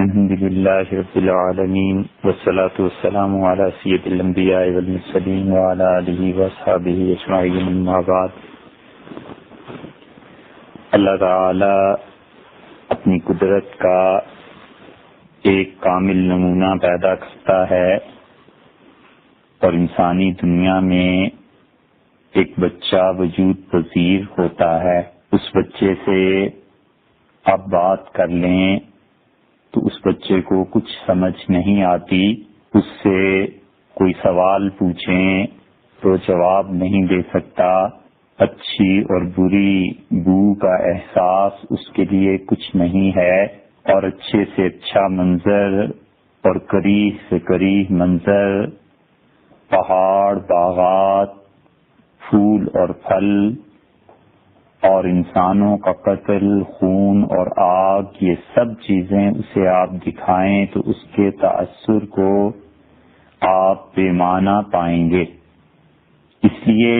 الحمد للہ رب العالمین والصلاة والسلام علی سید الانبیاء والمرسلین وعلی آلہ واصحابہ اجمعین اما بعد۔ اللہ تعالی اپنی قدرت کا ایک کامل نمونہ پیدا کرتا ہے اور انسانی دنیا میں ایک بچہ وجود پذیر ہوتا ہے۔ اس بچے سے آپ بات کر لیں تو اس بچے کو کچھ سمجھ نہیں آتی، اس سے کوئی سوال پوچھیں تو جواب نہیں دے سکتا، اچھی اور بری بو کا احساس اس کے لیے کچھ نہیں ہے، اور اچھے سے اچھا منظر اور قریب سے قریب منظر، پہاڑ، باغات، پھول اور پھل اور انسانوں کا قتل، خون اور آگ، یہ سب چیزیں اسے آپ دکھائیں تو اس کے تأثر کو آپ بے معنی پائیں گے، اس لیے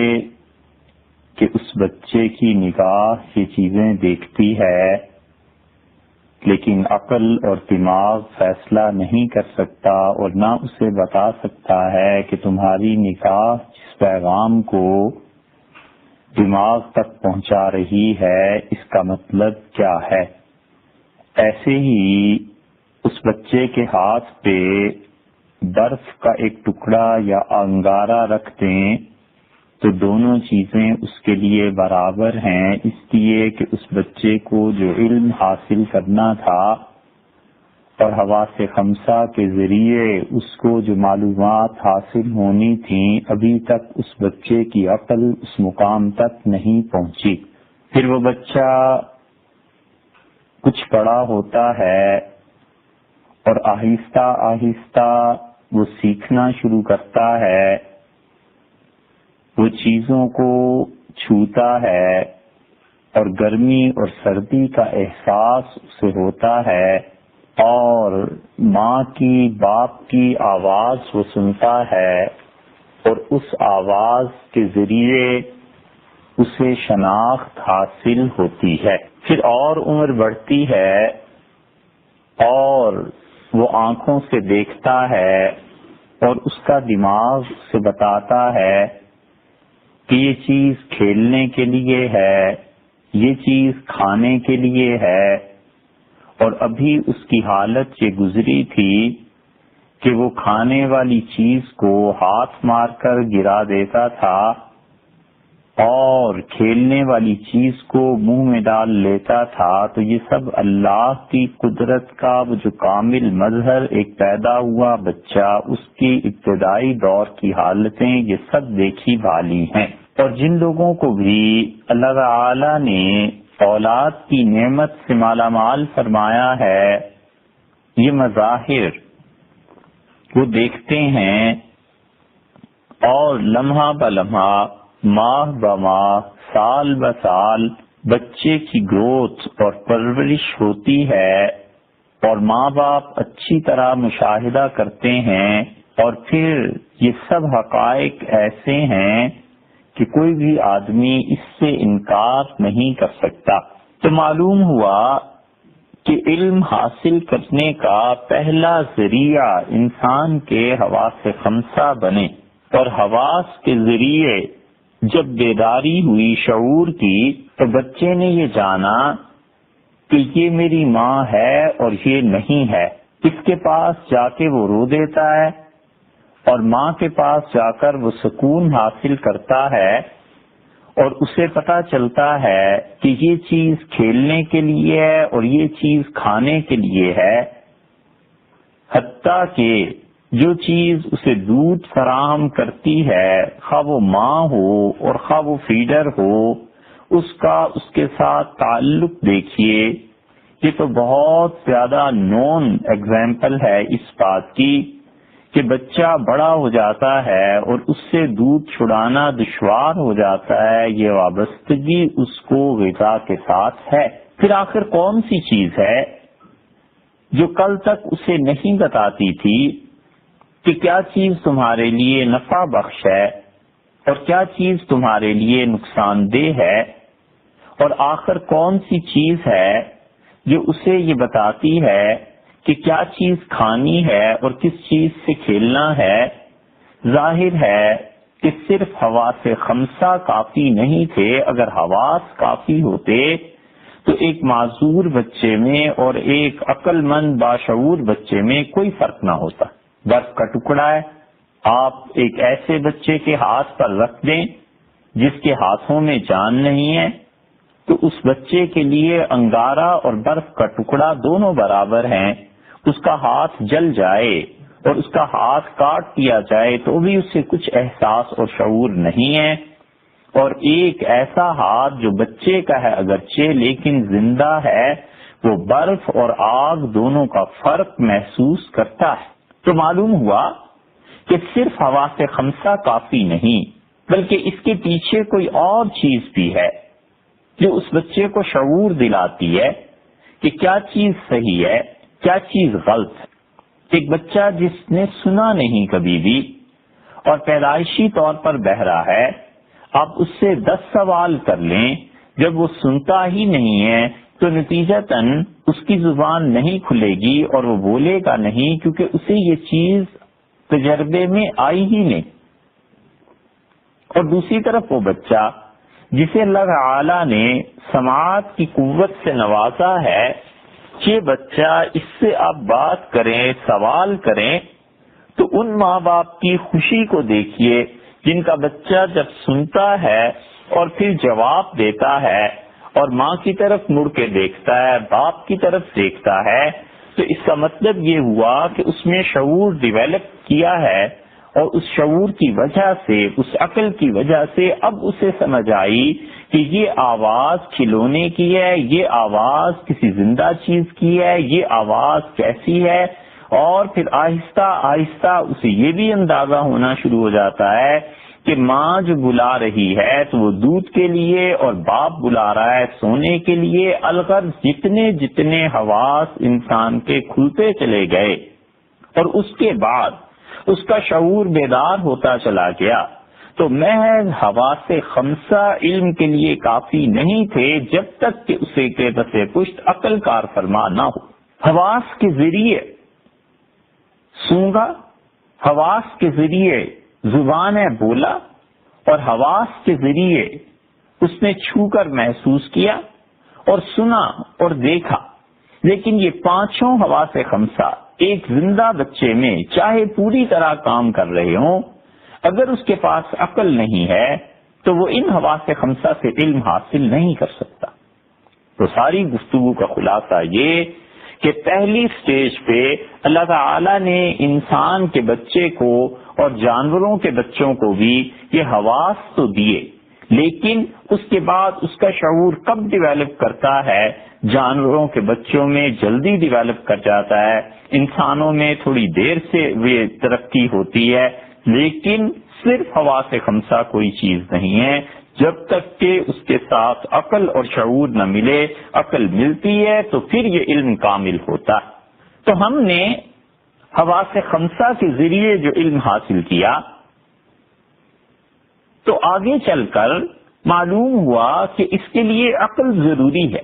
کہ اس بچے کی نگاہ یہ چیزیں دیکھتی ہے، لیکن عقل اور دماغ فیصلہ نہیں کر سکتا اور نہ اسے بتا سکتا ہے کہ تمہاری نگاہ جس پیغام کو دماغ تک پہنچا رہی ہے اس کا مطلب کیا ہے۔ ایسے ہی اس بچے کے ہاتھ پہ برف کا ایک ٹکڑا یا انگارہ رکھ دیں تو دونوں چیزیں اس کے لیے برابر ہیں، اس لیے کہ اس بچے کو جو علم حاصل کرنا تھا اور حواس خمسہ کے ذریعے اس کو جو معلومات حاصل ہونی تھیں، ابھی تک اس بچے کی عقل اس مقام تک نہیں پہنچی۔ پھر وہ بچہ کچھ بڑا ہوتا ہے اور آہستہ آہستہ وہ سیکھنا شروع کرتا ہے، وہ چیزوں کو چھوتا ہے اور گرمی اور سردی کا احساس اسے ہوتا ہے، اور ماں کی، باپ کی آواز وہ سنتا ہے اور اس آواز کے ذریعے اسے شناخت حاصل ہوتی ہے۔ پھر اور عمر بڑھتی ہے اور وہ آنکھوں سے دیکھتا ہے اور اس کا دماغ اسے بتاتا ہے کہ یہ چیز کھیلنے کے لیے ہے، یہ چیز کھانے کے لیے ہے، اور ابھی اس کی حالت یہ گزری تھی کہ وہ کھانے والی چیز کو ہاتھ مار کر گرا دیتا تھا اور کھیلنے والی چیز کو منہ میں ڈال لیتا تھا۔ تو یہ سب اللہ کی قدرت کا وہ جو کامل مظہر ایک پیدا ہوا بچہ، اس کی ابتدائی دور کی حالتیں یہ سب دیکھی بھالی ہیں۔ اور جن لوگوں کو بھی اللہ تعالی نے اولاد کی نعمت سے مالا مال فرمایا ہے، یہ مظاہر وہ دیکھتے ہیں اور لمحہ بلمحہ، ماہ بماہ، سال بسال بچے کی گروتھ اور پرورش ہوتی ہے، اور ماں باپ اچھی طرح مشاہدہ کرتے ہیں، اور پھر یہ سب حقائق ایسے ہیں کہ کوئی بھی آدمی اس سے انکار نہیں کر سکتا۔ تو معلوم ہوا کہ علم حاصل کرنے کا پہلا ذریعہ انسان کے حواس خمسہ بنے، اور حواس کے ذریعے جب بیداری ہوئی شعور کی تو بچے نے یہ جانا کہ یہ میری ماں ہے اور یہ نہیں ہے۔ اس کے پاس جا کے وہ رو دیتا ہے اور ماں کے پاس جا کر وہ سکون حاصل کرتا ہے، اور اسے پتہ چلتا ہے کہ یہ چیز کھیلنے کے لیے ہے اور یہ چیز کھانے کے لیے ہے، حتیٰ کہ جو چیز اسے دودھ فراہم کرتی ہے، خواہ وہ ماں ہو اور خواہ وہ فیڈر ہو، اس کا اس کے ساتھ تعلق دیکھیے۔ یہ تو بہت زیادہ نون ایگزامپل ہے اس بات کی کہ بچہ بڑا ہو جاتا ہے اور اس سے دودھ چھڑانا دشوار ہو جاتا ہے، یہ وابستگی اس کو غذا کے ساتھ ہے۔ پھر آخر کون سی چیز ہے جو کل تک اسے نہیں بتاتی تھی کہ کیا چیز تمہارے لیے نفع بخش ہے اور کیا چیز تمہارے لیے نقصان دہ ہے، اور آخر کون سی چیز ہے جو اسے یہ بتاتی ہے کہ کیا چیز کھانی ہے اور کس چیز سے کھیلنا ہے، ظاہر ہے کہ صرف حواس خمسہ کافی نہیں تھے۔ اگر حواس کافی ہوتے تو ایک معذور بچے میں اور ایک عقل مند باشعور بچے میں کوئی فرق نہ ہوتا۔ برف کا ٹکڑا ہے، آپ ایک ایسے بچے کے ہاتھ پر رکھ دیں جس کے ہاتھوں میں جان نہیں ہے، تو اس بچے کے لیے انگارہ اور برف کا ٹکڑا دونوں برابر ہیں۔ اس کا ہاتھ جل جائے اور اس کا ہاتھ کاٹ دیا جائے تو بھی اس سے کچھ احساس اور شعور نہیں ہے، اور ایک ایسا ہاتھ جو بچے کا ہے اگرچہ لیکن زندہ ہے، وہ برف اور آگ دونوں کا فرق محسوس کرتا ہے۔ تو معلوم ہوا کہ صرف حواس خمسہ کافی نہیں، بلکہ اس کے پیچھے کوئی اور چیز بھی ہے جو اس بچے کو شعور دلاتی ہے کہ کیا چیز صحیح ہے، کیا چیز غلط ہے۔ ایک بچہ جس نے سنا نہیں کبھی بھی اور پیدائشی طور پر بہرا ہے، آپ اس سے 10 سوال کر لیں، جب وہ سنتا ہی نہیں ہے تو نتیجتاً اس کی زبان نہیں کھلے گی اور وہ بولے گا نہیں، کیونکہ اسے یہ چیز تجربے میں آئی ہی نہیں۔ اور دوسری طرف وہ بچہ جسے اللہ تعالی نے سماعت کی قوت سے نوازا ہے، یہ بچہ اس سے آپ بات کریں، سوال کریں، تو ان ماں باپ کی خوشی کو دیکھیے جن کا بچہ جب سنتا ہے اور پھر جواب دیتا ہے اور ماں کی طرف مڑ کے دیکھتا ہے، باپ کی طرف دیکھتا ہے، تو اس کا مطلب یہ ہوا کہ اس میں شعور ڈیویلپ کیا ہے، اور اس شعور کی وجہ سے، اس عقل کی وجہ سے اب اسے سمجھ آئی کہ یہ آواز کھلونے کی ہے، یہ آواز کسی زندہ چیز کی ہے، یہ آواز کیسی ہے، اور پھر آہستہ آہستہ اسے یہ بھی اندازہ ہونا شروع ہو جاتا ہے کہ ماں جو بلا رہی ہے تو وہ دودھ کے لیے اور باپ بلا رہا ہے سونے کے لیے۔ الغرض جتنے جتنے حواس انسان کے کھلتے چلے گئے اور اس کے بعد اس کا شعور بیدار ہوتا چلا گیا، تو محض حواس خمسہ علم کے لیے کافی نہیں تھے جب تک کہ اسے کے پس پشت عقل کار فرما نہ ہو۔ حواس کے ذریعے سونگا، حواس کے ذریعے زبان ہے بولا، اور حواس کے ذریعے اس نے چھو کر محسوس کیا اور سنا اور دیکھا۔ لیکن یہ پانچوں حواس خمسہ ایک زندہ بچے میں چاہے پوری طرح کام کر رہے ہوں، اگر اس کے پاس عقل نہیں ہے تو وہ ان حواس خمسہ سے علم حاصل نہیں کر سکتا۔ تو ساری گفتگو کا خلاصہ یہ کہ پہلی سٹیج پہ اللہ تعالی نے انسان کے بچے کو اور جانوروں کے بچوں کو بھی یہ حواس تو دیے، لیکن اس کے بعد اس کا شعور کب ڈیویلپ کرتا ہے؟ جانوروں کے بچوں میں جلدی ڈیویلپ کر جاتا ہے، انسانوں میں تھوڑی دیر سے یہ ترقی ہوتی ہے، لیکن صرف حواس خمسہ کوئی چیز نہیں ہے جب تک کہ اس کے ساتھ عقل اور شعور نہ ملے۔ عقل ملتی ہے تو پھر یہ علم کامل ہوتا ہے۔ تو ہم نے حواس خمسہ کے ذریعے جو علم حاصل کیا، تو آگے چل کر معلوم ہوا کہ اس کے لیے عقل ضروری ہے۔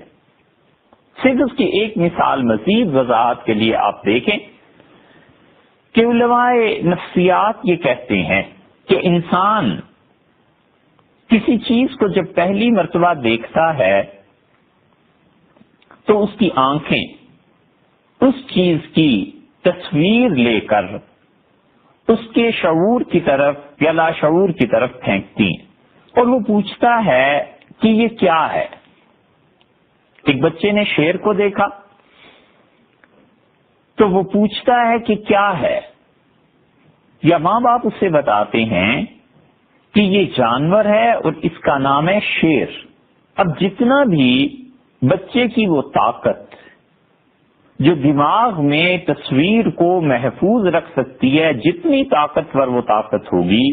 صرف اس کی ایک مثال مزید وضاحت کے لیے آپ دیکھیں کہ علماء نفسیات یہ کہتے ہیں کہ انسان کسی چیز کو جب پہلی مرتبہ دیکھتا ہے تو اس کی آنکھیں اس چیز کی تصویر لے کر اس کے شعور کی طرف یا لاشعور کی طرف پھینکتی ہیں، اور وہ پوچھتا ہے کہ یہ کیا ہے۔ ایک بچے نے شیر کو دیکھا تو وہ پوچھتا ہے کہ کیا ہے، یا ماں باپ اسے بتاتے ہیں کہ یہ جانور ہے اور اس کا نام ہے شیر۔ اب جتنا بھی بچے کی وہ طاقت جو دماغ میں تصویر کو محفوظ رکھ سکتی ہے، جتنی طاقتور وہ طاقت ہوگی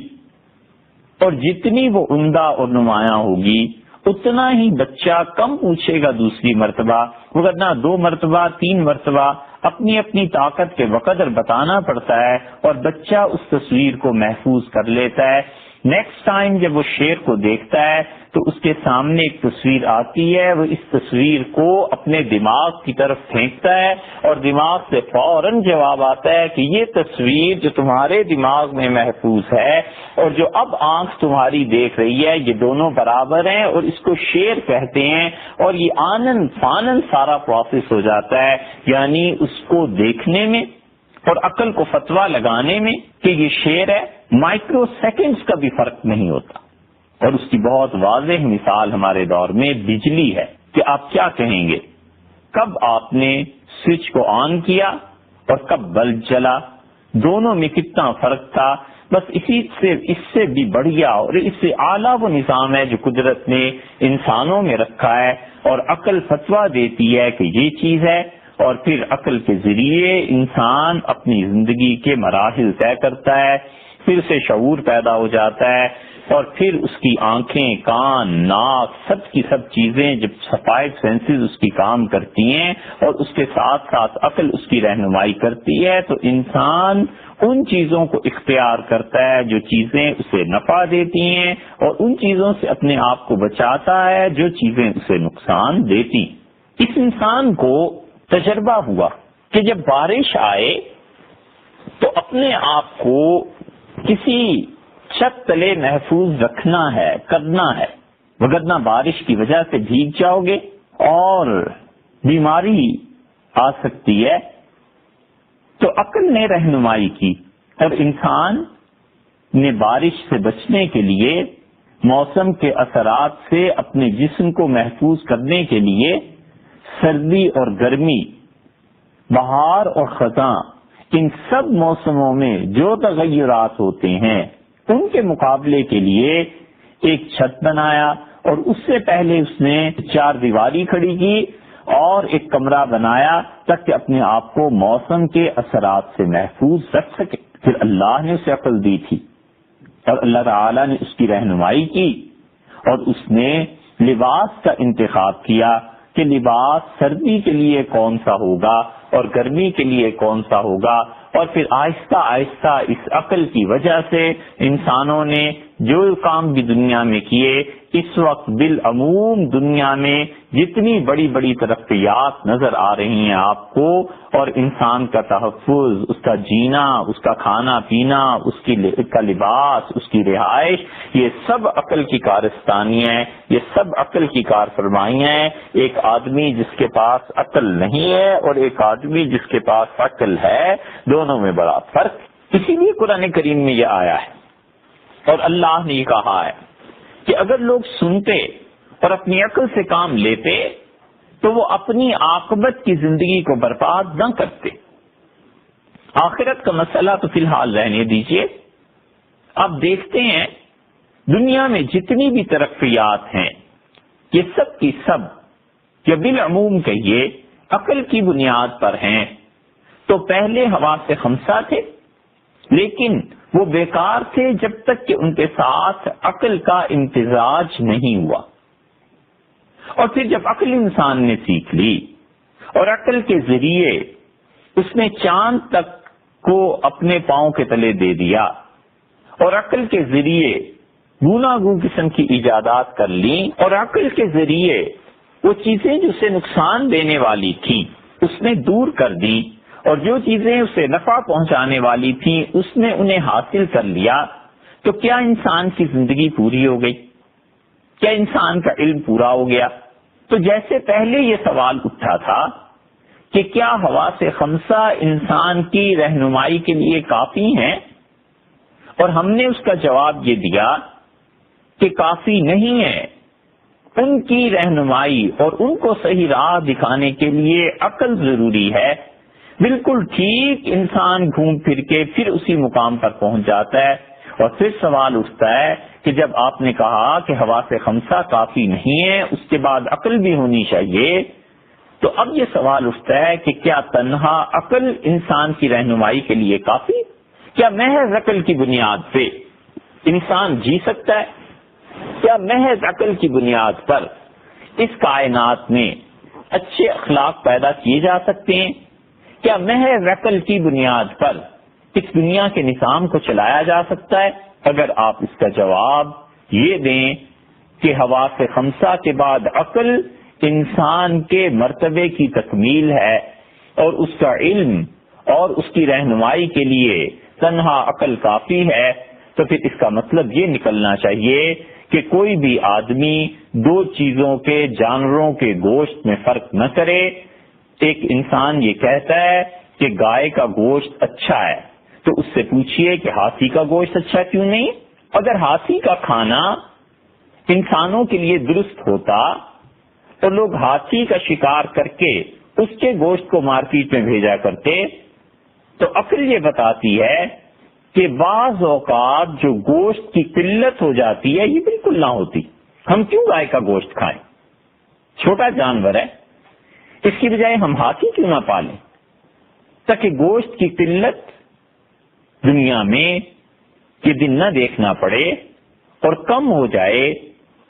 اور جتنی وہ عمدہ اور نمایاں ہوگی، اتنا ہی بچہ کم پوچھے گا دوسری مرتبہ، ورنہ 2 مرتبہ 3 مرتبہ اپنی اپنی طاقت کے بقدر بتانا پڑتا ہے، اور بچہ اس تصویر کو محفوظ کر لیتا ہے۔ نیکسٹ ٹائم جب وہ شیر کو دیکھتا ہے تو اس کے سامنے ایک تصویر آتی ہے، وہ اس تصویر کو اپنے دماغ کی طرف پھینکتا ہے اور دماغ سے فوراً جواب آتا ہے کہ یہ تصویر جو تمہارے دماغ میں محفوظ ہے اور جو اب آنکھ تمہاری دیکھ رہی ہے، یہ دونوں برابر ہیں اور اس کو شیر کہتے ہیں، اور یہ آنن فانن سارا پروسیس ہو جاتا ہے، یعنی اس کو دیکھنے میں اور عقل کو فتویٰ لگانے میں کہ یہ شیر ہے، مائکرو سیکنڈز کا بھی فرق نہیں ہوتا۔ اور اس کی بہت واضح مثال ہمارے دور میں بجلی ہے کہ آپ کیا کہیں گے، کب آپ نے سوئچ کو آن کیا اور کب بلب جلا، دونوں میں کتنا فرق تھا۔ بس اس سے بھی بڑھیا اور اس سے اعلیٰ وہ نظام ہے جو قدرت نے انسانوں میں رکھا ہے، اور عقل فتویٰ دیتی ہے کہ یہ چیز ہے، اور پھر عقل کے ذریعے انسان اپنی زندگی کے مراحل طے کرتا ہے، پھر اسے شعور پیدا ہو جاتا ہے، اور پھر اس کی آنکھیں، کان، ناک، سب کی سب چیزیں جب فائیو سینسز اس کی کام کرتی ہیں اور اس کے ساتھ ساتھ عقل اس کی رہنمائی کرتی ہے، تو انسان ان چیزوں کو اختیار کرتا ہے جو چیزیں اسے نفع دیتی ہیں، اور ان چیزوں سے اپنے آپ کو بچاتا ہے جو چیزیں اسے نقصان دیتی۔ اس انسان کو تجربہ ہوا کہ جب بارش آئے تو اپنے آپ کو کسی چھت تلے محفوظ رکھنا ہے، کرنا ہے، وگرنہ بارش کی وجہ سے بھیگ جاؤ گے اور بیماری آ سکتی ہے۔ تو عقل نے رہنمائی کی اور انسان نے بارش سے بچنے کے لیے، موسم کے اثرات سے اپنے جسم کو محفوظ کرنے کے لیے، سردی اور گرمی، بہار اور خزاں، ان سب موسموں میں جو تغیرات ہوتے ہیں ان کے مقابلے کے لیے ایک چھت بنایا، اور اس سے پہلے اس نے چار دیواری کھڑی کی اور ایک کمرہ بنایا تاکہ اپنے آپ کو موسم کے اثرات سے محفوظ رکھ سکے۔ پھر اللہ نے اسے عقل دی تھی اور اللہ تعالی نے اس کی رہنمائی کی، اور اس نے لباس کا انتخاب کیا کہ لباس سردی کے لیے کون سا ہوگا اور گرمی کے لیے کون سا ہوگا، اور پھر آہستہ آہستہ اس عقل کی وجہ سے انسانوں نے جو کام بھی دنیا میں کیے، اس وقت بالعموم دنیا میں جتنی بڑی بڑی ترقیات نظر آ رہی ہیں آپ کو، اور انسان کا تحفظ، اس کا جینا، اس کا کھانا پینا، اس کا لباس، اس کی رہائش، یہ سب عقل کی کارستانی ہے، یہ سب عقل کی کار فرمائیاں ہیں۔ ایک آدمی جس کے پاس عقل نہیں ہے اور ایک آدمی جس کے پاس عقل ہے، دونوں میں بڑا فرق۔ اسی لیے قرآن کریم میں یہ آیا ہے اور اللہ نے یہ کہا ہے کہ اگر لوگ سنتے اور اپنی عقل سے کام لیتے تو وہ اپنی عاقبت کی زندگی کو برباد نہ کرتے۔ آخرت کا مسئلہ تو فی الحال رہنے دیجئے، آپ دیکھتے ہیں دنیا میں جتنی بھی ترقیات ہیں یہ سب کی سب یا بالعموم کہیے عقل کی بنیاد پر ہیں۔ تو پہلے حواس خمسہ تھے، لیکن وہ بیکار تھے جب تک کہ ان کے ساتھ عقل کا امتزاج نہیں ہوا، اور پھر جب عقل انسان نے سیکھ لی اور عقل کے ذریعے اس نے چاند تک کو اپنے پاؤں کے تلے دے دیا، اور عقل کے ذریعے گوناگوں قسم کی ایجادات کر لی، اور عقل کے ذریعے وہ چیزیں جو اسے نقصان دینے والی تھیں اس نے دور کر دی، اور جو چیزیں اسے نفع پہنچانے والی تھیں اس نے انہیں حاصل کر لیا، تو کیا انسان کی زندگی پوری ہو گئی؟ کیا انسان کا علم پورا ہو گیا؟ تو جیسے پہلے یہ سوال اٹھا تھا کہ کیا حواس خمسہ انسان کی رہنمائی کے لیے کافی ہیں، اور ہم نے اس کا جواب یہ دیا کہ کافی نہیں ہے۔ ان کی رہنمائی اور ان کو صحیح راہ دکھانے کے لیے عقل ضروری ہے۔ بالکل ٹھیک انسان گھوم پھر کے پھر اسی مقام پر پہنچ جاتا ہے، اور پھر سوال اٹھتا ہے کہ جب آپ نے کہا کہ حواس خمسہ کافی نہیں ہے، اس کے بعد عقل بھی ہونی چاہیے، تو اب یہ سوال اٹھتا ہے کہ کیا تنہا عقل انسان کی رہنمائی کے لیے کافی؟ کیا محض عقل کی بنیاد پہ انسان جی سکتا ہے؟ کیا محض عقل کی بنیاد پر اس کائنات میں اچھے اخلاق پیدا کیے جا سکتے ہیں؟ کیا محض عقل کی بنیاد پر اس دنیا کے نظام کو چلایا جا سکتا ہے؟ اگر آپ اس کا جواب یہ دیں کہ حواس خمسہ کے بعد عقل انسان کے مرتبے کی تکمیل ہے اور اس کا علم اور اس کی رہنمائی کے لیے تنہا عقل کافی ہے، تو پھر اس کا مطلب یہ نکلنا چاہیے کہ کوئی بھی آدمی دو چیزوں کے جانوروں کے گوشت میں فرق نہ کرے۔ ایک انسان یہ کہتا ہے کہ گائے کا گوشت اچھا ہے، تو اس سے پوچھئے کہ ہاتھی کا گوشت اچھا کیوں نہیں؟ اگر ہاتھی کا کھانا انسانوں کے لیے درست ہوتا تو لوگ ہاتھی کا شکار کر کے اس کے گوشت کو مارکیٹ میں بھیجا کرتے۔ تو عقل یہ بتاتی ہے کہ بعض اوقات جو گوشت کی قلت ہو جاتی ہے یہ بالکل نہ ہوتی۔ ہم کیوں گائے کا گوشت کھائیں؟ چھوٹا جانور ہے، اس کی بجائے ہم ہاتھی کیوں نہ پالیں تاکہ گوشت کی قلت دنیا میں یہ دن نہ دیکھنا پڑے اور کم ہو جائے،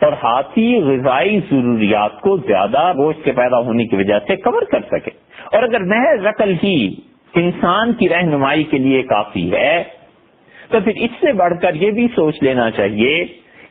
اور ہاتھی غذائی ضروریات کو زیادہ گوشت کے پیدا ہونے کی وجہ سے کور کر سکے۔ اور اگر محض عقل ہی انسان کی رہنمائی کے لیے کافی ہے تو پھر اس سے بڑھ کر یہ بھی سوچ لینا چاہیے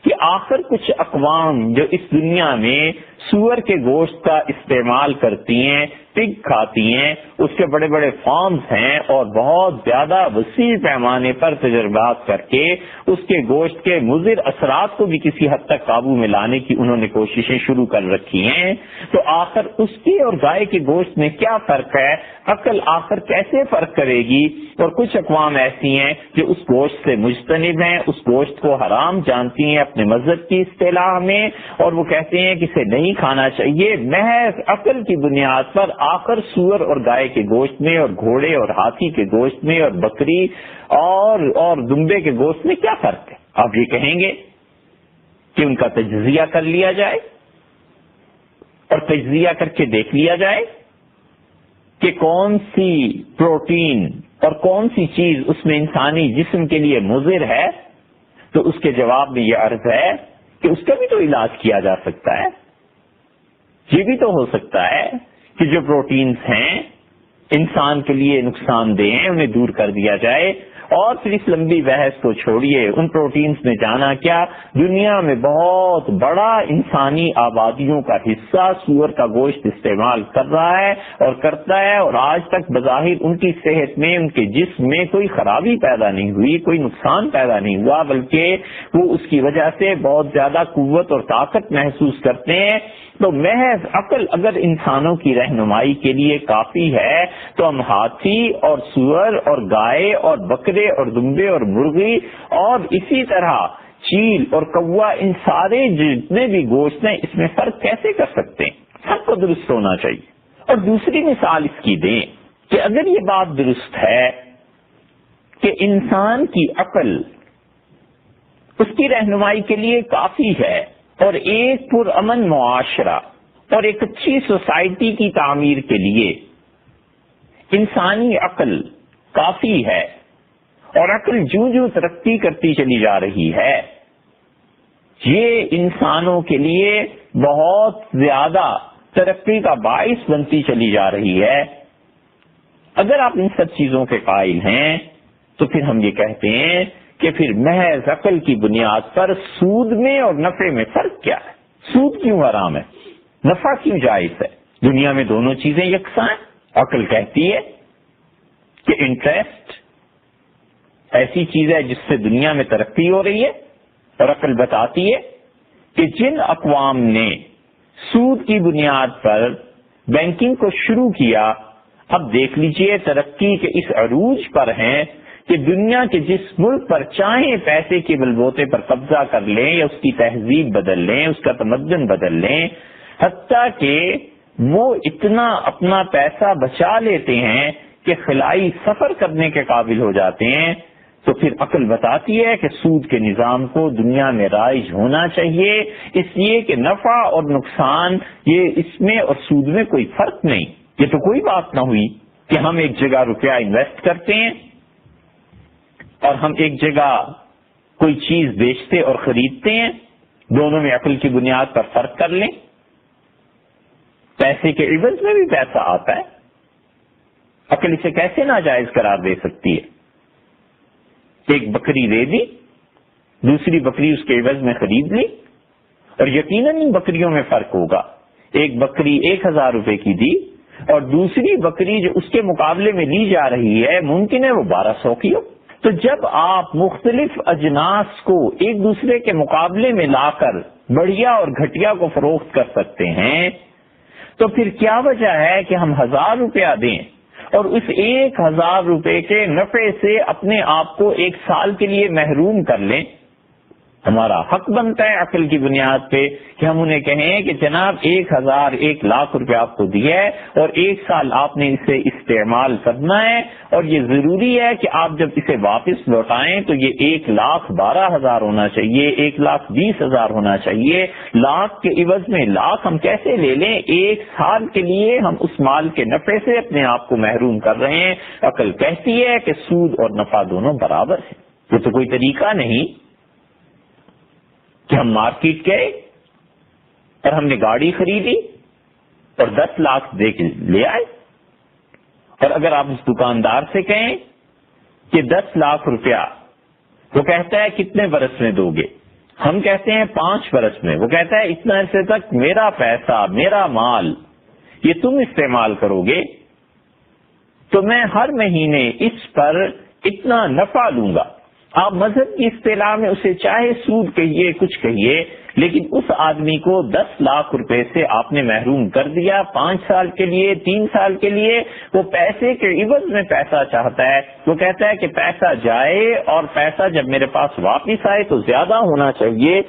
کہ آخر کچھ اقوام جو اس دنیا میں سور کے گوشت کا استعمال کرتی ہیں، پگ کھاتی ہیں، اس کے بڑے بڑے فارمز ہیں اور بہت زیادہ وسیع پیمانے پر تجربات کر کے اس کے گوشت کے مضر اثرات کو بھی کسی حد تک قابو میں لانے کی انہوں نے کوششیں شروع کر رکھی ہیں، تو آخر اس کے اور گائے کے گوشت میں کیا فرق ہے؟ عقل آخر کیسے فرق کرے گی؟ اور کچھ اقوام ایسی ہیں کہ اس گوشت سے مجتنب ہیں، اس گوشت کو حرام جانتی ہیں اپنے مذہب کی اصطلاح میں، اور وہ کہتے ہیں کہ اسے نہیں کھانا چاہیے۔ محض عقل کی بنیاد پر آخر سور اور گائے کے گوشت میں اور گھوڑے اور ہاتھی کے گوشت میں اور بکری اور دمبے کے گوشت میں کیا فرق ہے؟ آپ یہ کہیں گے کہ ان کا تجزیہ کر لیا جائے اور تجزیہ کر کے دیکھ لیا جائے کہ کون سی پروٹین اور کون سی چیز اس میں انسانی جسم کے لیے مضر ہے، تو اس کے جواب میں یہ عرض ہے کہ اس کا بھی تو علاج کیا جا سکتا ہے۔ یہ بھی تو ہو سکتا ہے کہ جو پروٹینز ہیں انسان کے لیے نقصان دہ ہیں انہیں دور کر دیا جائے، اور پھر اس لمبی بحث کو چھوڑیے، ان پروٹینز میں جانا کیا، دنیا میں بہت بڑا انسانی آبادیوں کا حصہ سور کا گوشت استعمال کر رہا ہے اور کرتا ہے، اور آج تک بظاہر ان کی صحت میں، ان کے جسم میں کوئی خرابی پیدا نہیں ہوئی، کوئی نقصان پیدا نہیں ہوا، بلکہ وہ اس کی وجہ سے بہت زیادہ قوت اور طاقت محسوس کرتے ہیں۔ تو محض عقل اگر انسانوں کی رہنمائی کے لیے کافی ہے تو ہم ہاتھی اور سور اور گائے اور بکرے اور دمبے اور مرغی اور اسی طرح چیل اور کوا، ان سارے جتنے بھی گوشت ہیں اس میں فرق کیسے کر سکتے ہیں؟ سب کو درست ہونا چاہیے۔ اور دوسری مثال اس کی دیں کہ اگر یہ بات درست ہے کہ انسان کی عقل اس کی رہنمائی کے لیے کافی ہے اور ایک پرامن معاشرہ اور ایک اچھی سوسائٹی کی تعمیر کے لیے انسانی عقل کافی ہے، اور عقل جوں ترقی کرتی چلی جا رہی ہے، یہ انسانوں کے لیے بہت زیادہ ترقی کا باعث بنتی چلی جا رہی ہے، اگر آپ ان سب چیزوں کے قائل ہیں تو پھر ہم یہ کہتے ہیں کہ پھر محض عقل کی بنیاد پر سود میں اور نفع میں فرق کیا ہے؟ سود کیوں حرام ہے؟ نفع کیوں جائز ہے؟ دنیا میں دونوں چیزیں یکساں ہیں۔ عقل کہتی ہے کہ انٹرسٹ ایسی چیز ہے جس سے دنیا میں ترقی ہو رہی ہے، اور عقل بتاتی ہے کہ جن اقوام نے سود کی بنیاد پر بینکنگ کو شروع کیا، اب دیکھ لیجئے ترقی کے اس عروج پر ہیں کہ دنیا کے جس ملک پر چاہیں پیسے کے بلبوتے پر قبضہ کر لیں یا اس کی تہذیب بدل لیں، اس کا تمدن بدل لیں، حتیٰ کہ وہ اتنا اپنا پیسہ بچا لیتے ہیں کہ خلائی سفر کرنے کے قابل ہو جاتے ہیں، تو پھر عقل بتاتی ہے کہ سود کے نظام کو دنیا میں رائج ہونا چاہیے، اس لیے کہ نفع اور نقصان یہ اس میں اور سود میں کوئی فرق نہیں۔ یہ تو کوئی بات نہ ہوئی کہ ہم ایک جگہ روپیہ انویسٹ کرتے ہیں اور ہم ایک جگہ کوئی چیز بیچتے اور خریدتے ہیں، دونوں میں عقل کی بنیاد پر فرق کر لیں۔ پیسے کے عوض میں بھی پیسہ آتا ہے، عقل اسے کیسے ناجائز قرار دے سکتی ہے؟ ایک بکری دے دی دوسری بکری اس کے عوض میں خرید لی، اور یقیناً ان بکریوں میں فرق ہوگا، ایک بکری 1000 روپے کی دی اور دوسری بکری جو اس کے مقابلے میں لی جا رہی ہے ممکن ہے وہ 1200 کی ہو۔ تو جب آپ مختلف اجناس کو ایک دوسرے کے مقابلے میں لا کر بڑھیا اور گھٹیا کو فروخت کر سکتے ہیں تو پھر کیا وجہ ہے کہ ہم 1000 روپیہ دیں اور اس 1000 روپے کے نفع سے اپنے آپ کو 1 سال کے لیے محروم کر لیں؟ ہمارا حق بنتا ہے عقل کی بنیاد پہ کہ ہم انہیں کہیں کہ جناب 1000 1 لاکھ روپے آپ کو دیا ہے اور 1 سال آپ نے اسے استعمال کرنا ہے، اور یہ ضروری ہے کہ آپ جب اسے واپس لوٹائیں تو یہ 1,12,000 ہونا چاہیے، 1,20,000 ہونا چاہیے۔ لاکھ کے عوض میں لاکھ ہم کیسے لے لیں؟ 1 سال کے لیے ہم اس مال کے نفع سے اپنے آپ کو محروم کر رہے ہیں۔ عقل کہتی ہے کہ سود اور نفع دونوں برابر ہیں۔ یہ تو کوئی طریقہ نہیں کہ ہم مارکیٹ گئے اور ہم نے گاڑی خریدی اور 10 لاکھ دے کے لے آئے، اور اگر آپ اس دکاندار سے کہیں کہ 10 لاکھ روپیہ، وہ کہتا ہے کتنے برس میں دو گے؟ ہم کہتے ہیں 5 برس میں، وہ کہتا ہے اتنا عرصے تک میرا پیسہ، میرا مال یہ تم استعمال کرو گے تو میں ہر مہینے اس پر اتنا نفع لوں گا۔ آپ مذہب کی اصطلاح میں اسے چاہے سود کہیے کچھ کہیے، لیکن اس آدمی کو 10 لاکھ روپے سے آپ نے محروم کر دیا 5 سال کے لیے، 3 سال کے لیے۔ وہ پیسے کے عوض میں پیسہ چاہتا ہے، وہ کہتا ہے کہ پیسہ جائے اور پیسہ جب میرے پاس واپس آئے تو زیادہ ہونا چاہیے۔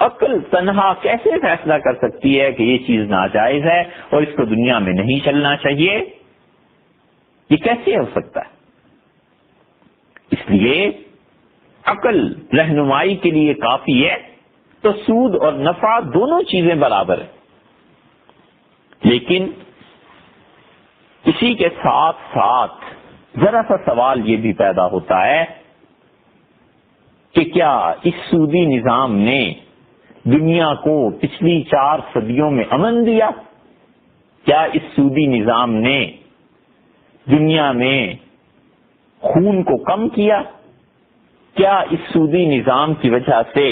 عقل تنہا کیسے فیصلہ کر سکتی ہے کہ یہ چیز ناجائز ہے اور اس کو دنیا میں نہیں چلنا چاہیے؟ یہ کیسے ہو سکتا ہے؟ اس لیے عقل رہنمائی کے لیے کافی ہے تو سود اور نفع دونوں چیزیں برابر ہیں، لیکن اسی کے ساتھ ساتھ ذرا سا سوال یہ بھی پیدا ہوتا ہے کہ کیا اس سودی نظام نے دنیا کو پچھلی 4 صدیوں میں امن دیا؟ کیا اس سودی نظام نے دنیا میں خون کو کم کیا؟ کیا اس سودی نظام کی وجہ سے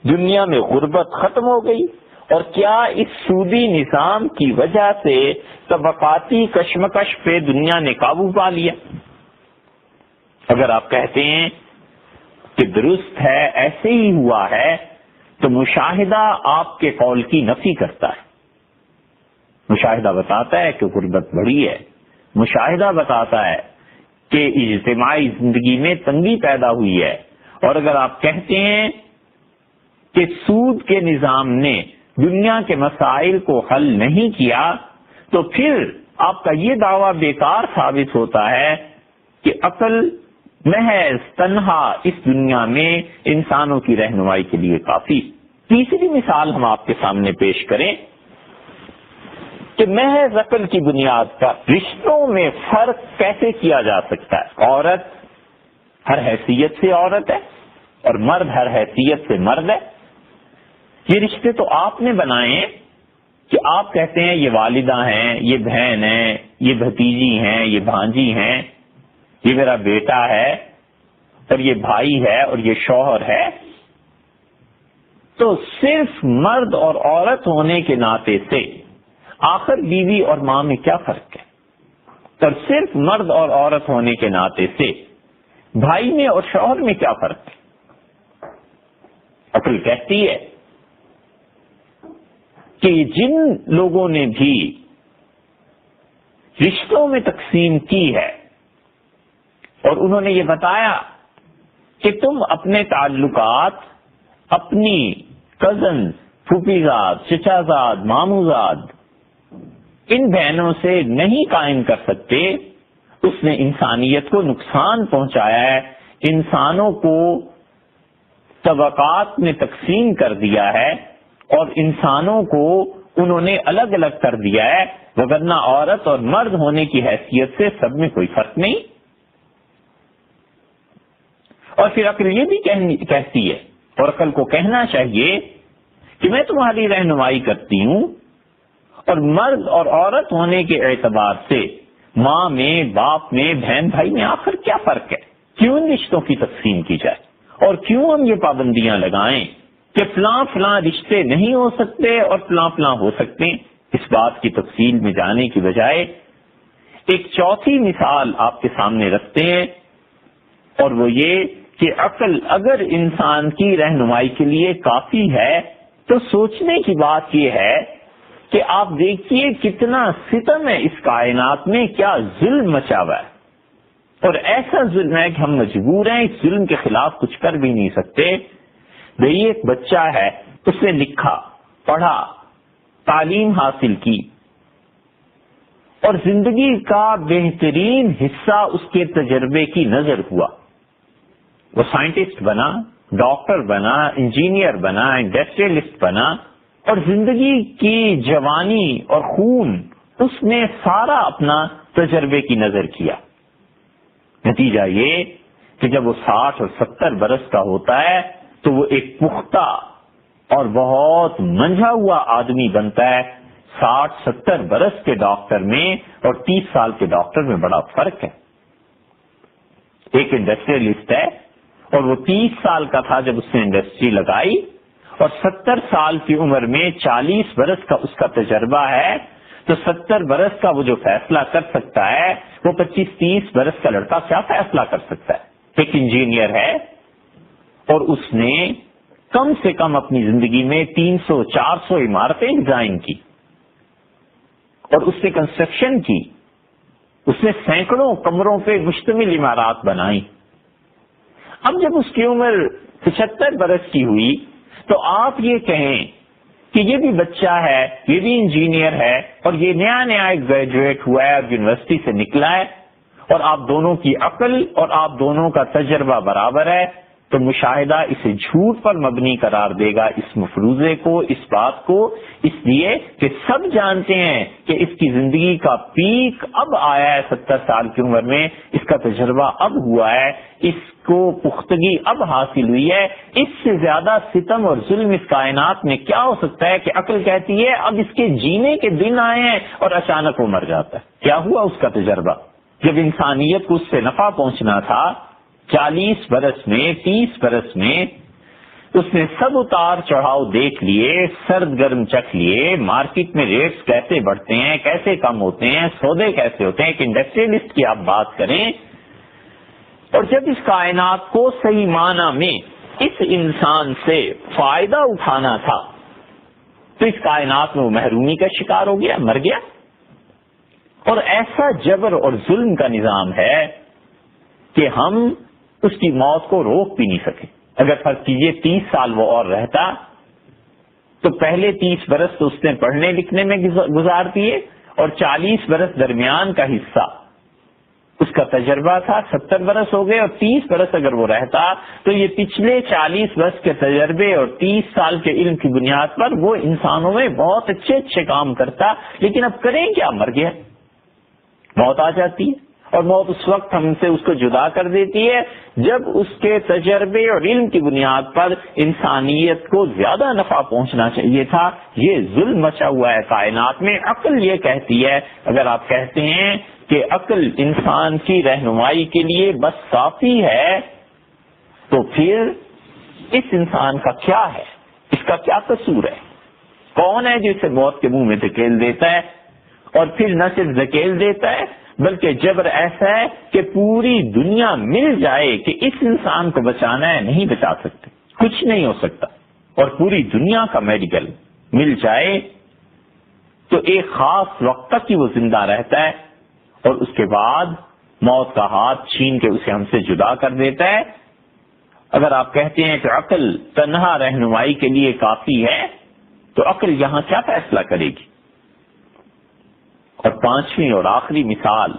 دنیا میں غربت ختم ہو گئی؟ اور کیا اس سودی نظام کی وجہ سے طبقاتی کشمکش پہ دنیا نے قابو پا لیا؟ اگر آپ کہتے ہیں کہ درست ہے، ایسے ہی ہوا ہے، تو مشاہدہ آپ کے قول کی نفی کرتا ہے۔ مشاہدہ بتاتا ہے کہ غربت بڑھی ہے، مشاہدہ بتاتا ہے کہ اجتماعی زندگی میں تنگی پیدا ہوئی ہے، اور اگر آپ کہتے ہیں کہ سود کے نظام نے دنیا کے مسائل کو حل نہیں کیا تو پھر آپ کا یہ دعویٰ بیکار ثابت ہوتا ہے کہ عقل محض تنہا اس دنیا میں انسانوں کی رہنمائی کے لیے کافی۔ تیسری مثال ہم آپ کے سامنے پیش کریں کہ محض عقل کی بنیاد پر رشتوں میں فرق کیسے کیا جا سکتا ہے؟ عورت ہر حیثیت سے عورت ہے اور مرد ہر حیثیت سے مرد ہے۔ یہ رشتے تو آپ نے بنائے ہیں کہ آپ کہتے ہیں یہ والدہ ہیں، یہ بہن ہیں، یہ بھتیجی ہیں، یہ بھانجی ہیں، یہ میرا بیٹا ہے اور یہ بھائی ہے اور یہ شوہر ہے۔ تو صرف مرد اور عورت ہونے کے ناطے سے آخر بیوی اور ماں میں کیا فرق ہے؟ اور صرف مرد اور عورت ہونے کے ناطے سے بھائی میں اور شوہر میں کیا فرق ہے؟ عقل کہتی ہے کہ جن لوگوں نے بھی رشتوں میں تقسیم کی ہے اور انہوں نے یہ بتایا کہ تم اپنے تعلقات اپنی کزن، پھوپھیزاد، چچازاد، ماموزاد ان بہنوں سے نہیں قائم کر سکتے، اس نے انسانیت کو نقصان پہنچایا ہے، انسانوں کو طبقات میں تقسیم کر دیا ہے اور انسانوں کو انہوں نے الگ الگ کر دیا ہے، وگرنہ عورت اور مرد ہونے کی حیثیت سے سب میں کوئی فرق نہیں۔ اور پھر عقل یہ بھی کہتی ہے، اور عقل کو کہنا چاہیے کہ میں تمہاری رہنمائی کرتی ہوں، اور مرد اور عورت ہونے کے اعتبار سے ماں میں، باپ میں، بہن بھائی میں آخر کیا فرق ہے؟ کیوں ان رشتوں کی تقسیم کی جائے؟ اور کیوں ہم یہ پابندیاں لگائیں کہ فلاں فلاں رشتے نہیں ہو سکتے اور فلاں فلاں ہو سکتے ہیں؟ اس بات کی تفصیل میں جانے کی بجائے ایک چوتھی مثال آپ کے سامنے رکھتے ہیں، اور وہ یہ کہ عقل اگر انسان کی رہنمائی کے لیے کافی ہے تو سوچنے کی بات یہ ہے کہ آپ دیکھیے کتنا ستم ہے اس کائنات میں، کیا ظلم مچا ہوا ہے، اور ایسا ظلم ہے کہ ہم مجبور ہیں اس ظلم کے خلاف کچھ کر بھی نہیں سکتے۔ بھئی ایک بچہ ہے، اس نے لکھا، پڑھا، تعلیم حاصل کی، اور زندگی کا بہترین حصہ اس کے تجربے کی نظر ہوا۔ وہ سائنٹسٹ بنا، ڈاکٹر بنا، انجینئر بنا، انڈسٹریلسٹ بنا، اور زندگی کی جوانی اور خون اس نے سارا اپنا تجربے کی نظر کیا۔ نتیجہ یہ کہ جب وہ 60 اور 70 برس کا ہوتا ہے تو وہ ایک پختہ اور بہت منجھا ہوا آدمی بنتا ہے۔ 60-70 برس کے ڈاکٹر میں اور 30 سال کے ڈاکٹر میں بڑا فرق ہے۔ ایک انڈسٹریلسٹ ہے اور وہ 30 سال کا تھا جب اس نے انڈسٹری لگائی، اور 70 سال کی عمر میں 40 برس کا اس کا تجربہ ہے، تو 70 برس کا وہ جو فیصلہ کر سکتا ہے وہ 25-30 برس کا لڑکا کیا فیصلہ کر سکتا ہے؟ ایک انجینئر ہے اور اس نے کم سے کم اپنی زندگی میں 300-400 عمارتیں ڈیزائن کی، اور اس نے کنسٹرکشن کی، اس نے سینکڑوں کمروں پہ مشتمل عمارات بنائی۔ اب جب اس کی عمر 75 برس کی ہوئی تو آپ یہ کہیں کہ یہ بھی بچہ ہے، یہ بھی انجینئر ہے، اور یہ نیا نیا گریجویٹ ہوا ہے اور یونیورسٹی سے نکلا ہے، اور آپ دونوں کی عقل اور آپ دونوں کا تجربہ برابر ہے، تو مشاہدہ اسے جھوٹ پر مبنی قرار دے گا، اس مفروضے کو، اس بات کو، اس لیے کہ سب جانتے ہیں کہ اس کی زندگی کا پیک اب آیا ہے 70 سال کی عمر میں، اس کا تجربہ اب ہوا ہے، اس کو پختگی اب حاصل ہوئی ہے۔ اس سے زیادہ ستم اور ظلم اس کائنات میں کیا ہو سکتا ہے کہ عقل کہتی ہے اب اس کے جینے کے دن آئے ہیں اور اچانک وہ مر جاتا ہے۔ کیا ہوا اس کا تجربہ؟ جب انسانیت کو اس سے نفع پہنچنا تھا 40 برس میں، 30 برس میں، اس نے سب اتار چڑھاؤ دیکھ لیے، سرد گرم چکھ لیے، مارکیٹ میں ریٹس کیسے بڑھتے ہیں، کیسے کم ہوتے ہیں، سودے کیسے ہوتے ہیں۔ ایک انڈسٹریلسٹ کی آپ بات کریں، اور جب اس کائنات کو صحیح معنی میں اس انسان سے فائدہ اٹھانا تھا تو اس کائنات میں وہ محرومی کا شکار ہو گیا، مر گیا۔ اور ایسا جبر اور ظلم کا نظام ہے کہ ہم اس کی موت کو روک بھی نہیں سکے۔ اگر فرض کیجئے 30 سال وہ اور رہتا تو پہلے 30 برس تو اس نے پڑھنے لکھنے میں گزار دیے، اور 40 برس درمیان کا حصہ اس کا تجربہ تھا، 70 برس ہو گئے، اور 30 برس اگر وہ رہتا تو یہ پچھلے 40 برس کے تجربے اور 30 سال کے علم کی بنیاد پر وہ انسانوں میں بہت اچھے اچھے کام کرتا۔ لیکن اب کریں کیا؟ مر گیا، موت آ جاتی ہے، اور موت اس وقت ہم سے اس کو جدا کر دیتی ہے جب اس کے تجربے اور علم کی بنیاد پر انسانیت کو زیادہ نفع پہنچنا چاہیے تھا۔ یہ ظلم مچا ہوا ہے کائنات میں۔ عقل یہ کہتی ہے، اگر آپ کہتے ہیں کہ عقل انسان کی رہنمائی کے لیے بس کافی ہے، تو پھر اس انسان کا کیا ہے؟ اس کا کیا قصور ہے؟ کون ہے جو اسے موت کے منہ میں دھکیل دیتا ہے؟ اور پھر نہ صرف دھکیل دیتا ہے بلکہ جبر ایسا ہے کہ پوری دنیا مل جائے کہ اس انسان کو بچانا ہے، نہیں بچا سکتے، کچھ نہیں ہو سکتا، اور پوری دنیا کا میڈیکل مل جائے تو ایک خاص وقت تک ہی وہ زندہ رہتا ہے، اور اس کے بعد موت کا ہاتھ چھین کے اسے ہم سے جدا کر دیتا ہے۔ اگر آپ کہتے ہیں کہ عقل تنہا رہنمائی کے لیے کافی ہے، تو عقل یہاں کیا فیصلہ کرے گی؟ اور پانچویں اور آخری مثال،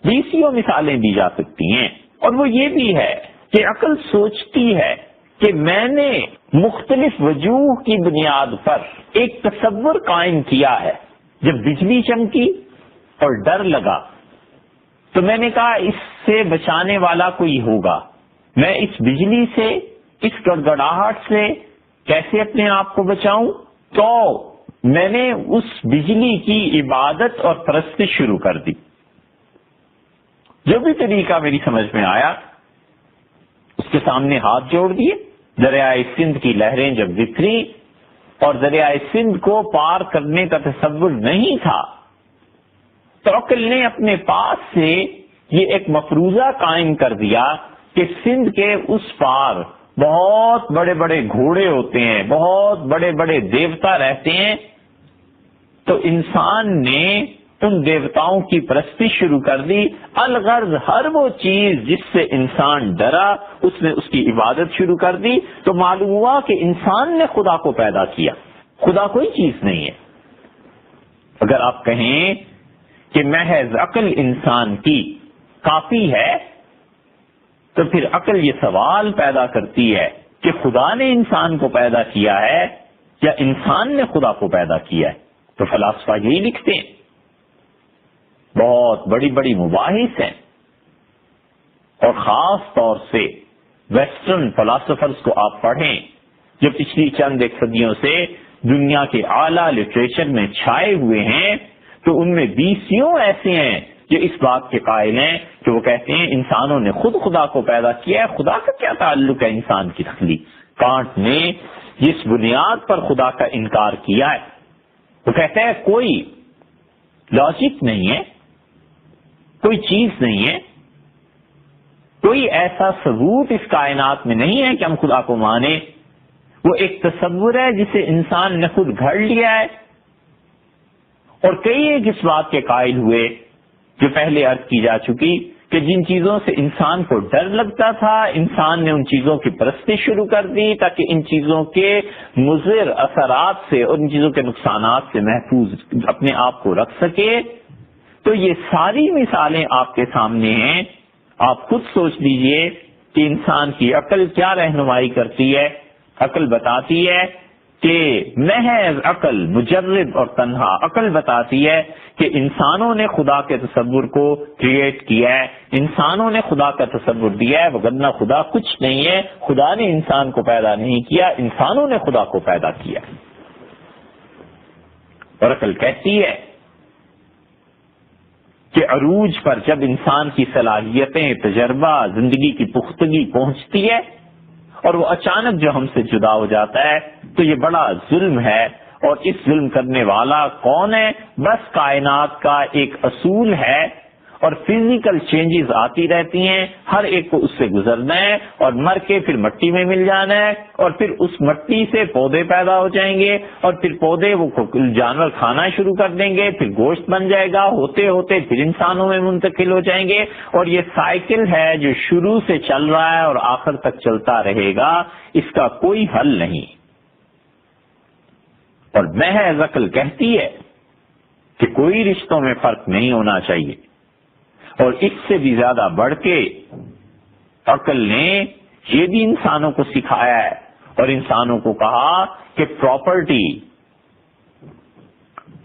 20 مثالیں دی جا سکتی ہیں، اور وہ یہ بھی ہے کہ عقل سوچتی ہے کہ میں نے مختلف وجوہ کی بنیاد پر ایک تصور قائم کیا ہے۔ جب بجلی چمکی اور ڈر لگا تو میں نے کہا اس سے بچانے والا کوئی ہوگا، میں اس بجلی سے، اس گڑگڑاہٹ سے کیسے اپنے آپ کو بچاؤں؟ تو میں نے اس بجلی کی عبادت اور پرستش شروع کر دی۔ جو بھی طریقہ میری سمجھ میں آیا اس کے سامنے ہاتھ جوڑ دیے. دریائے سندھ کی لہریں جب بکھری اور دریائے سندھ کو پار کرنے کا تصور نہیں تھا تو عقل نے اپنے پاس سے یہ ایک مفروضہ قائم کر دیا کہ سندھ کے اس پار بہت بڑے بڑے گھوڑے ہوتے ہیں, بہت بڑے بڑے دیوتا رہتے ہیں. تو انسان نے ان دیوتاؤں کی پرستی شروع کر دی. الغرض ہر وہ چیز جس سے انسان ڈرا اس نے اس کی عبادت شروع کر دی. تو معلوم ہوا کہ انسان نے خدا کو پیدا کیا, خدا کوئی چیز نہیں ہے. اگر آپ کہیں کہ محض عقل انسان کی کافی ہے تو پھر عقل یہ سوال پیدا کرتی ہے کہ خدا نے انسان کو پیدا کیا ہے یا انسان نے خدا کو پیدا کیا ہے. تو فلاسفہ یہی لکھتے ہیں, بہت بڑی بڑی مباحث ہیں, اور خاص طور سے ویسٹرن فلاسفرز کو آپ پڑھیں جو پچھلی چند ایک صدیوں سے دنیا کے اعلیٰ لٹریچر میں چھائے ہوئے ہیں, تو ان میں 20 ایسے ہیں جو اس بات کے قائل ہیں کہ وہ کہتے ہیں انسانوں نے خود خدا کو پیدا کیا ہے, خدا کا کیا تعلق ہے انسان کی تخلیق. کانٹ نے جس بنیاد پر خدا کا انکار کیا ہے وہ کہتا ہے کوئی لاجک نہیں ہے, کوئی چیز نہیں ہے, کوئی ایسا ثبوت اس کائنات میں نہیں ہے کہ ہم خدا کو مانیں. وہ ایک تصور ہے جسے انسان نے خود گھڑ لیا ہے. اور کئی ایک اس بات کے قائل ہوئے جو پہلے عرض کی جا چکی کہ جن چیزوں سے انسان کو ڈر لگتا تھا انسان نے ان چیزوں کی پرستی شروع کر دی تاکہ ان چیزوں کے مضر اثرات سے اور ان چیزوں کے نقصانات سے محفوظ اپنے آپ کو رکھ سکے. تو یہ ساری مثالیں آپ کے سامنے ہیں. آپ خود سوچ لیجئے کہ انسان کی عقل کیا رہنمائی کرتی ہے. عقل بتاتی ہے کہ محض عقل مجرد اور تنہا عقل بتاتی ہے کہ انسانوں نے خدا کے تصور کو کریٹ کیا ہے, انسانوں نے خدا کا تصور دیا ہے, وگرنہ خدا کچھ نہیں ہے. خدا نے انسان کو پیدا نہیں کیا, انسانوں نے خدا کو پیدا کیا. اور عقل کہتی ہے کہ عروج پر جب انسان کی صلاحیتیں, تجربہ, زندگی کی پختگی پہنچتی ہے اور وہ اچانک جو ہم سے جدا ہو جاتا ہے تو یہ بڑا ظلم ہے. اور اس ظلم کرنے والا کون ہے؟ بس کائنات کا ایک اصول ہے, اور فزیکل چینجز آتی رہتی ہیں, ہر ایک کو اس سے گزرنا ہے اور مر کے پھر مٹی میں مل جانا ہے, اور پھر اس مٹی سے پودے پیدا ہو جائیں گے, اور پھر پودے وہ جانور کھانا شروع کر دیں گے, پھر گوشت بن جائے گا, ہوتے ہوتے پھر انسانوں میں منتقل ہو جائیں گے. اور یہ سائیکل ہے جو شروع سے چل رہا ہے اور آخر تک چلتا رہے گا, اس کا کوئی حل نہیں. اور محض عقل کہتی ہے کہ کوئی رشتوں میں فرق نہیں ہونا چاہیے. اور اس سے بھی زیادہ بڑھ کے عقل نے یہ بھی انسانوں کو سکھایا ہے اور انسانوں کو کہا کہ پراپرٹی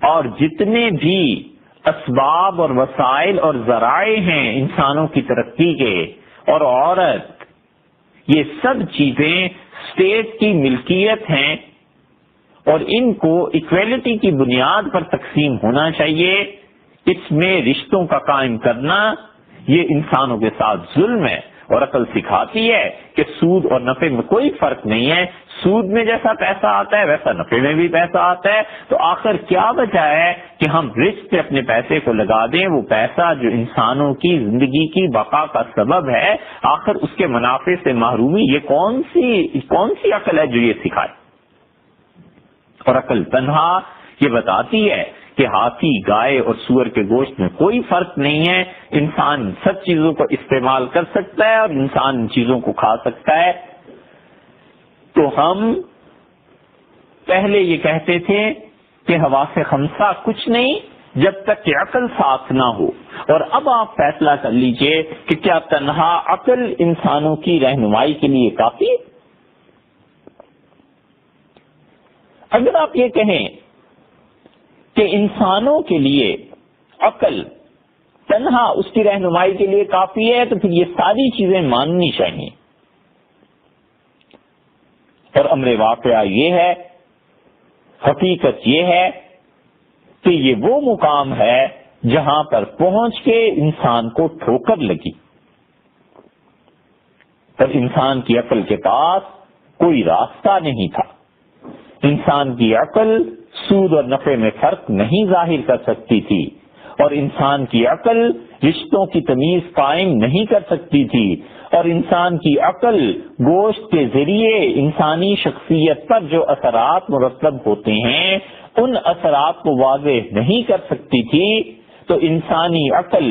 اور جتنے بھی اسباب اور وسائل اور ذرائع ہیں انسانوں کی ترقی کے, اور عورت, یہ سب چیزیں اسٹیٹ کی ملکیت ہیں اور ان کو ایکویلٹی کی بنیاد پر تقسیم ہونا چاہیے. اس میں رشتوں کا قائم کرنا یہ انسانوں کے ساتھ ظلم ہے. اور عقل سکھاتی ہے کہ سود اور نفع میں کوئی فرق نہیں ہے, سود میں جیسا پیسہ آتا ہے ویسا نفع میں بھی پیسہ آتا ہے. تو آخر کیا بچا ہے کہ ہم رزق پہ اپنے پیسے کو لگا دیں, وہ پیسہ جو انسانوں کی زندگی کی بقا کا سبب ہے, آخر اس کے منافع سے محرومی, یہ کون سی عقل ہے جو یہ سکھائے. اور عقل تنہا یہ بتاتی ہے کہ ہاتھی, گائے اور سور کے گوشت میں کوئی فرق نہیں ہے, انسان سب چیزوں کو استعمال کر سکتا ہے اور انسان ان چیزوں کو کھا سکتا ہے. تو ہم پہلے یہ کہتے تھے کہ حواس خمسہ کچھ نہیں جب تک کہ عقل ساتھ نہ ہو, اور اب آپ فیصلہ کر لیجئے کہ کیا تنہا عقل انسانوں کی رہنمائی کے لیے کافی ہے. اگر آپ یہ کہیں کہ انسانوں کے لیے عقل تنہا اس کی رہنمائی کے لیے کافی ہے تو پھر یہ ساری چیزیں ماننی چاہیے. اور امر واقعہ یہ ہے, حقیقت یہ ہے کہ یہ وہ مقام ہے جہاں پر پہنچ کے انسان کو ٹھوکر لگی. اور انسان کی عقل کے پاس کوئی راستہ نہیں تھا. انسان کی عقل سود اور نفع میں فرق نہیں ظاہر کر سکتی تھی، اور انسان کی عقل رشتوں کی تمیز قائم نہیں کر سکتی تھی، اور انسان کی عقل گوشت کے ذریعے انسانی شخصیت پر جو اثرات مرتب ہوتے ہیں ان اثرات کو واضح نہیں کر سکتی تھی. تو انسانی عقل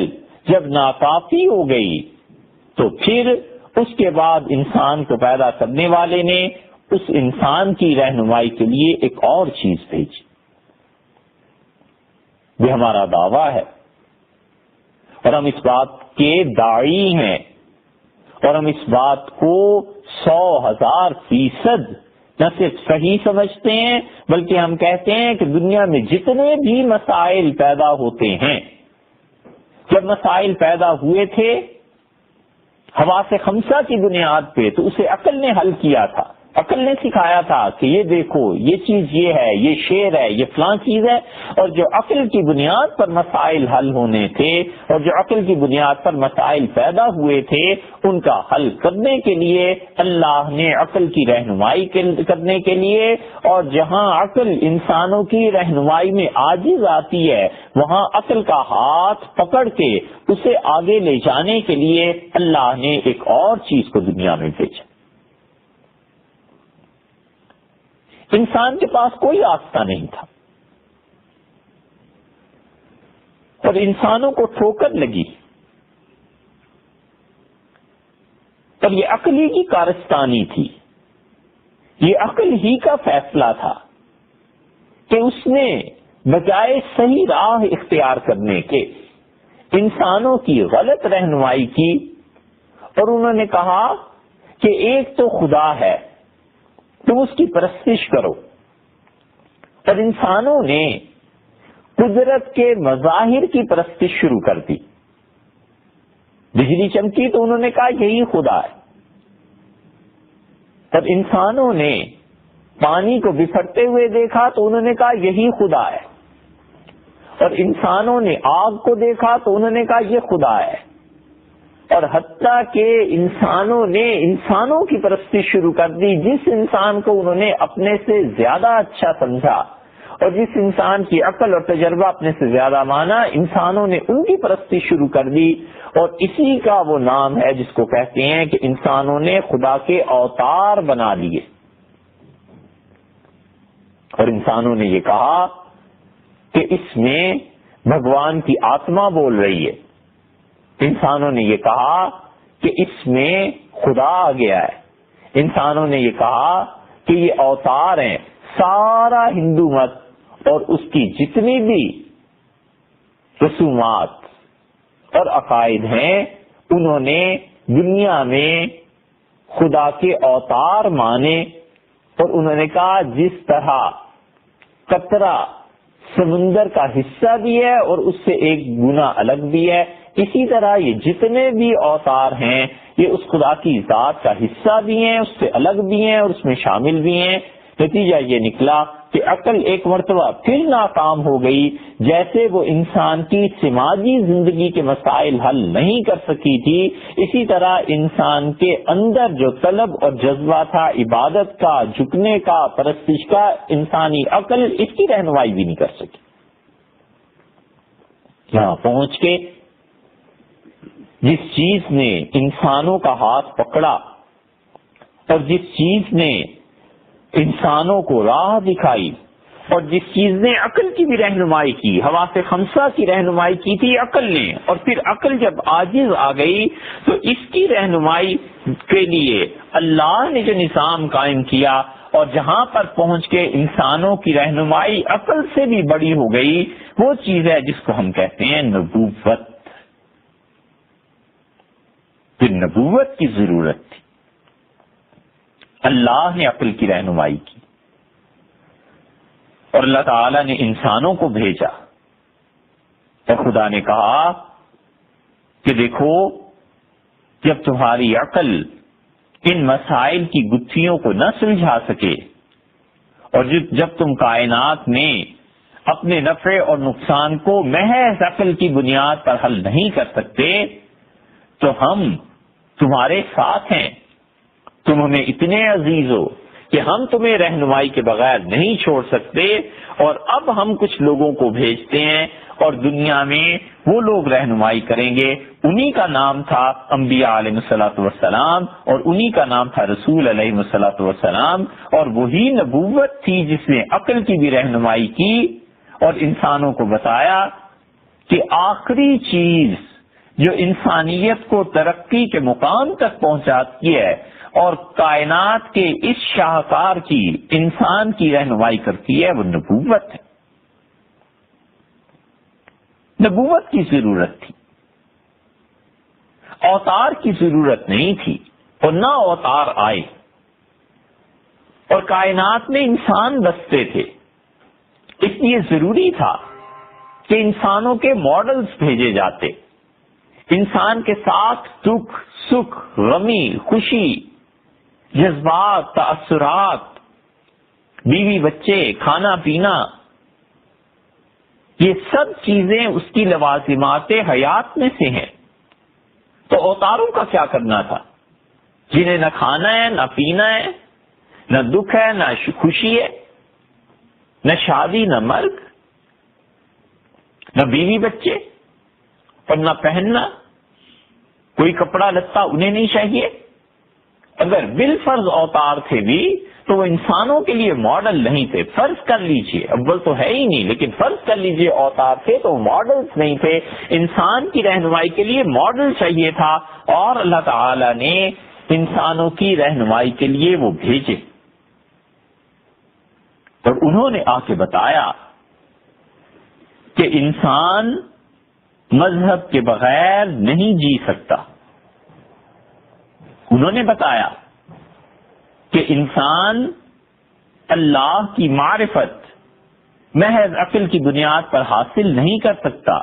جب ناکافی ہو گئی تو پھر اس کے بعد انسان کو پیدا کرنے والے نے اس انسان کی رہنمائی کے لیے ایک اور چیز بھیجی. یہ ہمارا دعویٰ ہے اور ہم اس بات کے داعی ہیں، اور ہم اس بات کو 100,000% نہ صرف صحیح سمجھتے ہیں بلکہ ہم کہتے ہیں کہ دنیا میں جتنے بھی مسائل پیدا ہوتے ہیں، جب مسائل پیدا ہوئے تھے حواس خمسہ کی بنیاد پہ تو اسے عقل نے حل کیا تھا. عقل نے سکھایا تھا کہ یہ دیکھو یہ چیز یہ ہے، یہ شیر ہے، یہ فلاں چیز ہے. اور جو عقل کی بنیاد پر مسائل حل ہونے تھے اور جو عقل کی بنیاد پر مسائل پیدا ہوئے تھے ان کا حل کرنے کے لیے اللہ نے عقل کی رہنمائی کرنے کے لیے، اور جہاں عقل انسانوں کی رہنمائی میں عاجز آتی ہے وہاں عقل کا ہاتھ پکڑ کے اسے آگے لے جانے کے لیے اللہ نے ایک اور چیز کو دنیا میں بھیجا. انسان کے پاس کوئی راستہ نہیں تھا اور انسانوں کو ٹھوکر لگی، اور یہ عقل ہی کی کارستانی تھی، یہ عقل ہی کا فیصلہ تھا کہ اس نے بجائے صحیح راہ اختیار کرنے کے انسانوں کی غلط رہنمائی کی، اور انہوں نے کہا کہ ایک تو خدا ہے تم اس کی پرستش کرو. اور انسانوں نے قدرت کے مظاہر کی پرستش شروع کر دی. بجلی چمکی تو انہوں نے کہا یہی خدا ہے، اور انسانوں نے پانی کو بکھرتے ہوئے دیکھا تو انہوں نے کہا یہی خدا ہے، اور انسانوں نے آگ کو دیکھا تو انہوں نے کہا یہ خدا ہے. اور حتیٰ کہ انسانوں نے انسانوں کی پرستش شروع کر دی. جس انسان کو انہوں نے اپنے سے زیادہ اچھا سمجھا اور جس انسان کی عقل اور تجربہ اپنے سے زیادہ مانا، انسانوں نے ان کی پرستش شروع کر دی. اور اسی کا وہ نام ہے جس کو کہتے ہیں کہ انسانوں نے خدا کے اوتار بنا لیے. اور انسانوں نے یہ کہا کہ اس میں بھگوان کی آتما بول رہی ہے. انسانوں نے یہ کہا کہ اس میں خدا آ گیا ہے. انسانوں نے یہ کہا کہ یہ اوتار ہیں. سارا ہندو مت اور اس کی جتنی بھی رسومات اور عقائد ہیں انہوں نے دنیا میں خدا کے اوتار مانے. اور انہوں نے کہا جس طرح قطرہ سمندر کا حصہ بھی ہے اور اس سے ایک گنا الگ بھی ہے، اسی طرح یہ جتنے بھی اوتار ہیں یہ اس خدا کی ذات کا حصہ بھی ہیں، اس سے الگ بھی ہیں اور اس میں شامل بھی ہیں. نتیجہ یہ نکلا کہ عقل ایک مرتبہ پھر ناکام ہو گئی. جیسے وہ انسان کی سماجی زندگی کے مسائل حل نہیں کر سکی تھی، اسی طرح انسان کے اندر جو طلب اور جذبہ تھا عبادت کا، جھکنے کا، پرستش کا، انسانی عقل اس کی رہنمائی بھی نہیں کر سکی. یہاں پہنچ کے جس چیز نے انسانوں کا ہاتھ پکڑا اور جس چیز نے انسانوں کو راہ دکھائی اور جس چیز نے عقل کی بھی رہنمائی کی، حواس خمسہ کی رہنمائی کی تھی عقل نے، اور پھر عقل جب عاجز آ گئی تو اس کی رہنمائی کے لیے اللہ نے جو نظام قائم کیا اور جہاں پر پہنچ کے انسانوں کی رہنمائی عقل سے بھی بڑی ہو گئی، وہ چیز ہے جس کو ہم کہتے ہیں نبوت. پھر نبوت کی ضرورت تھی. اللہ نے عقل کی رہنمائی کی اور اللہ تعالی نے انسانوں کو بھیجا، اور خدا نے کہا کہ دیکھو جب تمہاری عقل ان مسائل کی گتھیوں کو نہ سلجھا سکے اور جب تم کائنات میں اپنے نفع اور نقصان کو محض عقل کی بنیاد پر حل نہیں کر سکتے تو ہم تمہارے ساتھ ہیں تم ہمیں اتنے عزیز ہو کہ ہم تمہیں رہنمائی کے بغیر نہیں چھوڑ سکتے، اور اب ہم کچھ لوگوں کو بھیجتے ہیں اور دنیا میں وہ لوگ رہنمائی کریں گے۔ انہی کا نام تھا انبیاء علیہ الصلوۃ والسلام، اور انہی کا نام تھا رسول علیہ الصلوۃ والسلام، اور وہی نبوت تھی جس نے عقل کی بھی رہنمائی کی اور انسانوں کو بتایا کہ آخری چیز جو انسانیت کو ترقی کے مقام تک پہنچاتی ہے اور کائنات کے اس شاہکار کی انسان کی رہنمائی کرتی ہے، وہ نبوت ہے۔ نبوت کی ضرورت تھی، اوتار کی ضرورت نہیں تھی، اور نہ اوتار آئے، اور کائنات میں انسان بستے تھے، اس لیے ضروری تھا کہ انسانوں کے ماڈلز بھیجے جاتے، انسان کے ساتھ دکھ سکھ غمی خوشی جذبات تاثرات بیوی بچے کھانا پینا، یہ سب چیزیں اس کی لوازمات حیات میں سے ہیں۔ تو اوتاروں کا کیا کرنا تھا، جنہیں نہ کھانا ہے نہ پینا ہے، نہ دکھ ہے نہ خوشی ہے، نہ شادی نہ مرگ، نہ بیوی بچے اور نہ پہننا، کوئی کپڑا لتا انہیں نہیں چاہیے۔ اگر بالفرض اوتار تھے بھی تو وہ انسانوں کے لیے ماڈل نہیں تھے۔ فرض کر لیجئے، اول تو ہے ہی نہیں، لیکن فرض کر لیجئے اوتار تھے تو ماڈلز نہیں تھے، انسان کی رہنمائی کے لیے ماڈل چاہیے تھا، اور اللہ تعالی نے انسانوں کی رہنمائی کے لیے وہ بھیجے، اور انہوں نے آ کے بتایا کہ انسان مذہب کے بغیر نہیں جی سکتا۔ انہوں نے بتایا کہ انسان اللہ کی معرفت محض عقل کی بنیاد پر حاصل نہیں کر سکتا۔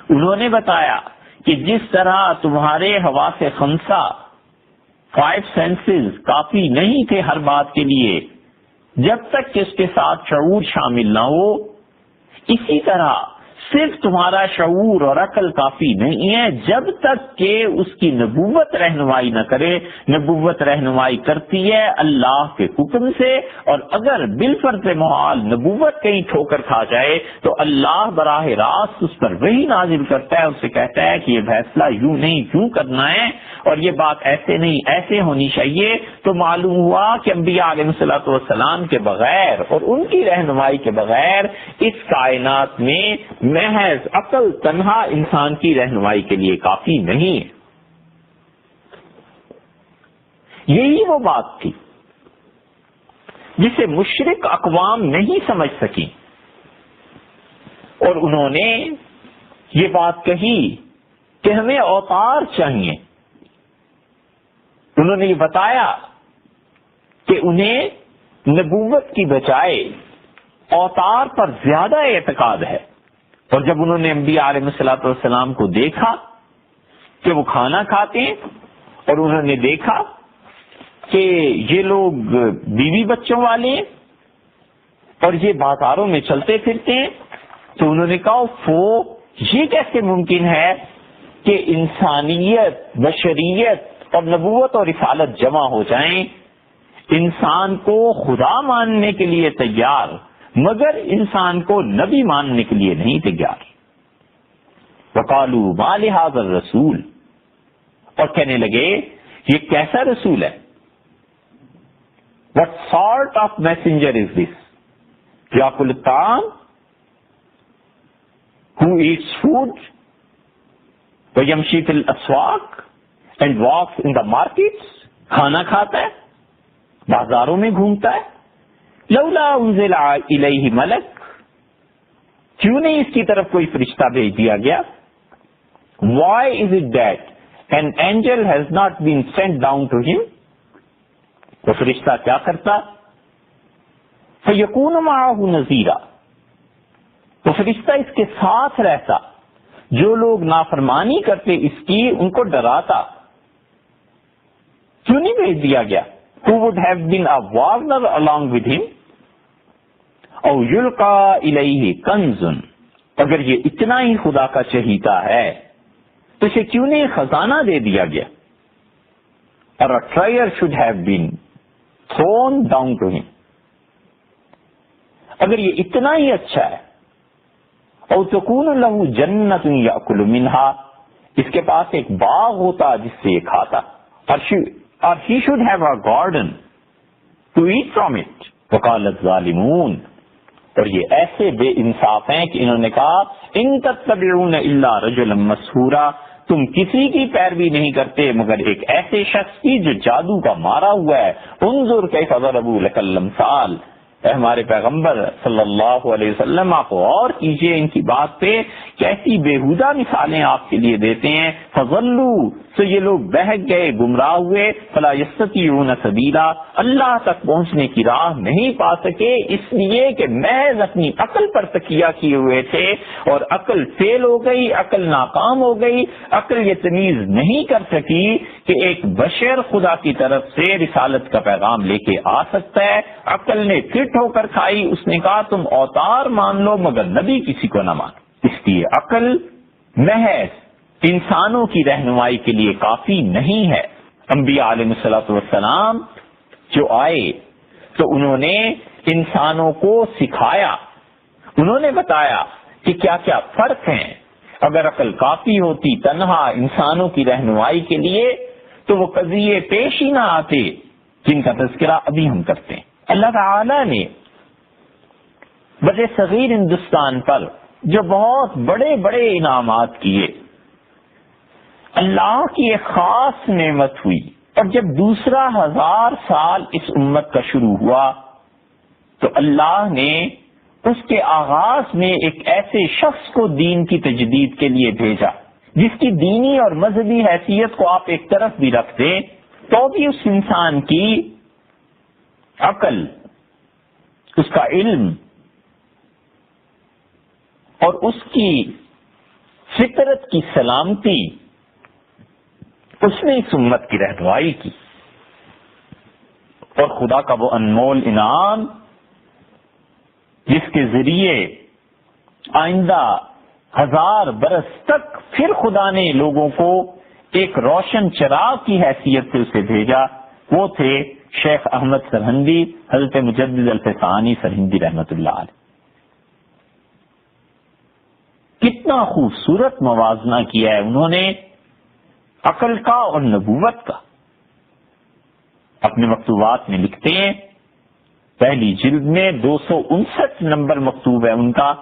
انہوں نے بتایا کہ جس طرح تمہارے حواس خمسہ 5 سینسز کافی نہیں تھے ہر بات کے لیے جب تک کہ اس کے ساتھ شعور شامل نہ ہو، اسی طرح صرف تمہارا شعور اور عقل کافی نہیں ہے جب تک کہ اس کی نبوت رہنمائی نہ کرے۔ نبوت رہنمائی کرتی ہے اللہ کے حکم سے، اور اگر بالفرض محال نبوت کہیں ٹھوکر کھا جائے تو اللہ براہ راست اس پر وہی نازل کرتا ہے، اسے کہتا ہے کہ یہ فیصلہ یوں نہیں یوں کرنا ہے، اور یہ بات ایسے نہیں ایسے ہونی چاہیے۔ تو معلوم ہوا کہ انبیاء علیہ الصلوۃ والسلام کے بغیر اور ان کی رہنمائی کے بغیر اس کائنات میں محض عقل تنہا انسان کی رہنمائی کے لیے کافی نہیں ہے۔ یہی وہ بات تھی جسے مشرک اقوام نہیں سمجھ سکی، اور انہوں نے یہ بات کہی کہ ہمیں اوتار چاہیے۔ انہوں نے یہ بتایا کہ انہیں نبوت کی بجائے اوتار پر زیادہ اعتقاد ہے، اور جب انہوں نے انبیاء علیہ الصلوۃ والسلام کو دیکھا کہ وہ کھانا کھاتے ہیں، اور انہوں نے دیکھا کہ یہ لوگ بیوی بچوں والے ہیں اور یہ بازاروں میں چلتے پھرتے ہیں، تو انہوں نے کہا یہ کیسے ممکن ہے کہ انسانیت بشریت اور نبوت اور رسالت جمع ہو جائیں، انسان کو خدا ماننے کے لیے تیار مگر انسان کو نبی ماننے کے لیے نہیں تیار۔ وقالوا ما لهذا الرسول، اور کہنے لگے یہ کیسا رسول ہے، what sort of messenger is this، یاکل الطعام، who eats food ویمشی فی الاسواق and walks in the markets، کھانا کھاتا ہے بازاروں میں گھومتا ہے۔ لولا انزل الیہ ملک، کیوں نہیں اس کی طرف کوئی فرشتہ بھیج دیا گیا؟ Why is it that an angel has not been sent down to him؟ تو فرشتہ کیا کرتا؟ فیکون معہ نذیرا، تو فرشتہ اس کے ساتھ رہتا، جو لوگ نافرمانی کرتے اس کی ان کو ڈراتا۔ کیوں نہیں بھیج دیا گیا؟ Who would have been a warner along with him؟ او یلقا الیہ کنز، اگر یہ اتنا ہی خدا کا چہیتا ہے تو اسے کیوں نہیں خزانہ دے دیا گیا؟ or a trier should have been thrown down to him. اگر یہ اتنا ہی اچھا ہے او تکون لہ جنت یاکل منہا، اس کے پاس ایک باغ ہوتا جس سے یہ کھاتا، اور he should have a garden to eat from it. وقال الظالمون، اور یہ ایسے بے انصاف ہیں کہ انہوں نے کہا ان تتبعون الا رجلا مسحورا، تم کسی کی پیروی نہیں کرتے مگر ایک ایسے شخص کی جو جادو کا مارا ہوا ہے. انظر کیف ضربوا لک الامثال، اے ہمارے پیغمبر صلی اللہ علیہ وسلم آپ غور کیجئے ان کی بات پہ، کیسی بےہودہ مثالیں آپ کے لیے دیتے ہیں. فضلوا، تو یہ لوگ بہک گئے، گمراہ ہوئے. فلا یستطیعون سبیلا، اللہ تک پہنچنے کی راہ نہیں پا سکے، اس لیے کہ محض اپنی عقل پر تکیہ کیے ہوئے تھے، اور عقل فیل ہو گئی، عقل ناکام ہو گئی. عقل یہ تمیز نہیں کر سکی کہ ایک بشر خدا کی طرف سے رسالت کا پیغام لے کے آ سکتا ہے. عقل نے فٹ ہو کر کھائی، اس نے کہا تم اوتار مان لو مگر نبی کسی کو نہ مانو. اس لیے عقل محض انسانوں کی رہنمائی کے لیے کافی نہیں ہے. انبیاء علیہ الصلوۃ والسلام جو آئے تو انہوں نے انسانوں کو سکھایا، انہوں نے بتایا کہ کیا کیا فرق ہیں. اگر عقل کافی ہوتی تنہا انسانوں کی رہنمائی کے لیے تو وہ قضیے پیش ہی نہ آتے جن کا تذکرہ ابھی ہم کرتے ہیں. اللہ تعالی نے بر صغیر ہندوستان پر جو بہت بڑے بڑے انعامات کیے، اللہ کی ایک خاص نعمت ہوئی. اور جب دوسرا 1000 سال اس امت کا شروع ہوا تو اللہ نے اس کے آغاز میں ایک ایسے شخص کو دین کی تجدید کے لیے بھیجا جس کی دینی اور مذہبی حیثیت کو آپ ایک طرف بھی رکھ دیں تو بھی اس انسان کی عقل، اس کا علم اور اس کی فطرت کی سلامتی، اس نے اس امت کی رہنمائی کی. اور خدا کا وہ انمول انعام جس کے ذریعے آئندہ 1000 برس تک پھر خدا نے لوگوں کو ایک روشن چراغ کی حیثیت سے اسے بھیجا، وہ تھے شیخ احمد سرہندی، حضرت مجدد الفسانی سرہندی رحمت اللہ علیہ. کتنا خوبصورت موازنہ کیا ہے انہوں نے عقل کا اور نبوت کا. اپنے مکتوبات میں لکھتے ہیں، پہلی جلد میں 259 نمبر مکتوب ہے ان کا،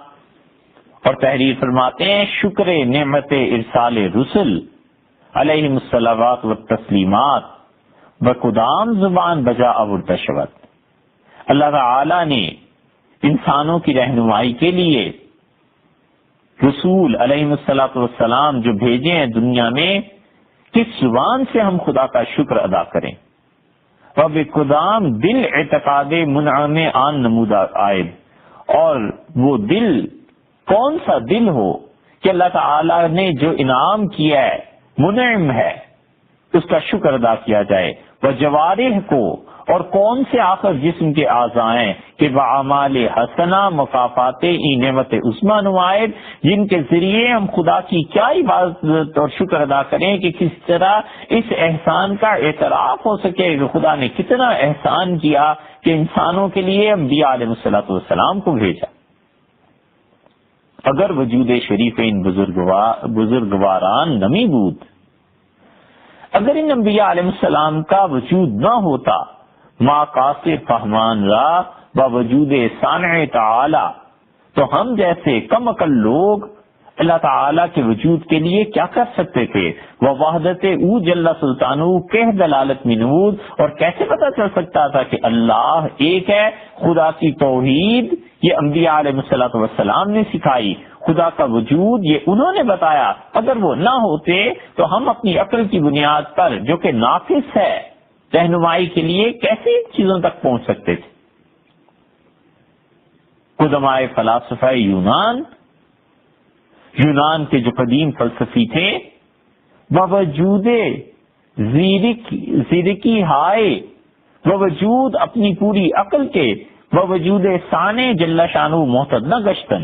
اور تحریر فرماتے ہیں شکر نعمت ارسال رسل علیہم الصلوات والتسلیمات بقدام زبان بجا ابرتشوت. اللہ تعالی نے انسانوں کی رہنمائی کے لیے رسول علیہ الصلوۃ والسلام جو بھیجے ہیں دنیا میں، کس زبان سے ہم خدا کا شکر ادا کریں. وبقدام دل اعتقاد منعم آن نمودہ عائد، اور وہ دل کون سا دل ہو کہ اللہ تعالی نے جو انعام کیا ہے، منعم ہے، اس کا شکر ادا کیا جائے. وجوارح کو، اور کون سے آخر جسم کے اعضاء ہیں کہ باعمال حسنہ مکافات نعمت عظمی نمائد، جن کے ذریعے ہم خدا کی کیا عبادت اور شکر ادا کریں کہ کس طرح اس احسان کا اعتراف ہو سکے کہ خدا نے کتنا احسان کیا کہ انسانوں کے لیے انبیاء علیہ الصلوۃ والسلام کو بھیجا. اگر وجود شریف ان بزرگواران نمی بود، اگر ان انبیاء علیہ السلام کا وجود نہ ہوتا، ما قاصر فہمان را باوجود صانع تعالی، تو ہم جیسے کم عقل لوگ اللہ تعالی کے وجود کے لیے کیا کر سکتے تھے. وہ وحدت او جل سلطانہ کہ دلالت منود، اور کیسے پتہ چل سکتا تھا کہ اللہ ایک ہے. خدا کی توحید یہ انبیاء علیہ الصلوۃ والسلام نے سکھائی، خدا کا وجود یہ انہوں نے بتایا. اگر وہ نہ ہوتے تو ہم اپنی عقل کی بنیاد پر جو کہ ناقص ہے رہنمائی کے لیے کیسے ان چیزوں تک پہنچ سکتے تھے. قدمائے فلاسفہ یونان کے جو قدیم فلسفی تھے، باوجود زیرکی ہائے، باوجود اپنی پوری عقل کے، باوجود سانے جل شانو محتد نہ گشتن،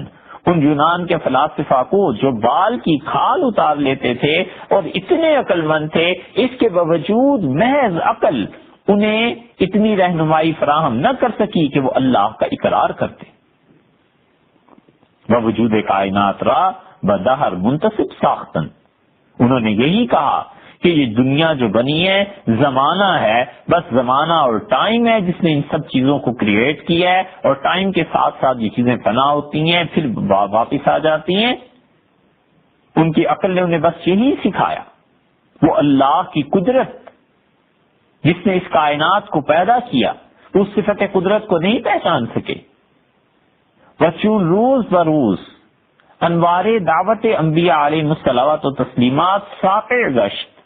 ان یونان کے فلاسفہ کو جو بال کی کھال اتار لیتے تھے اور اتنے عقل مند تھے، اس کے باوجود محض عقل انہیں اتنی رہنمائی فراہم نہ کر سکی کہ وہ اللہ کا اقرار کرتے۔ وجود کائنات را بدہر منتصب ساختن، انہوں نے یہی کہا کہ یہ دنیا جو بنی ہے زمانہ ہے، بس زمانہ اور ٹائم ہے جس نے ان سب چیزوں کو کریٹ کیا ہے، اور ٹائم کے ساتھ ساتھ یہ چیزیں فنا ہوتی ہیں پھر واپس آ جاتی ہیں۔ ان کی عقل نے انہیں بس یہی سکھایا۔ وہ اللہ کی قدرت جس نے اس کائنات کو پیدا کیا، اس صفت قدرت کو نہیں پہچان سکے۔ وچون روز بروز انوار دعوت انبیاء علیہ الصلوات و تسلیمات ساطع گشت،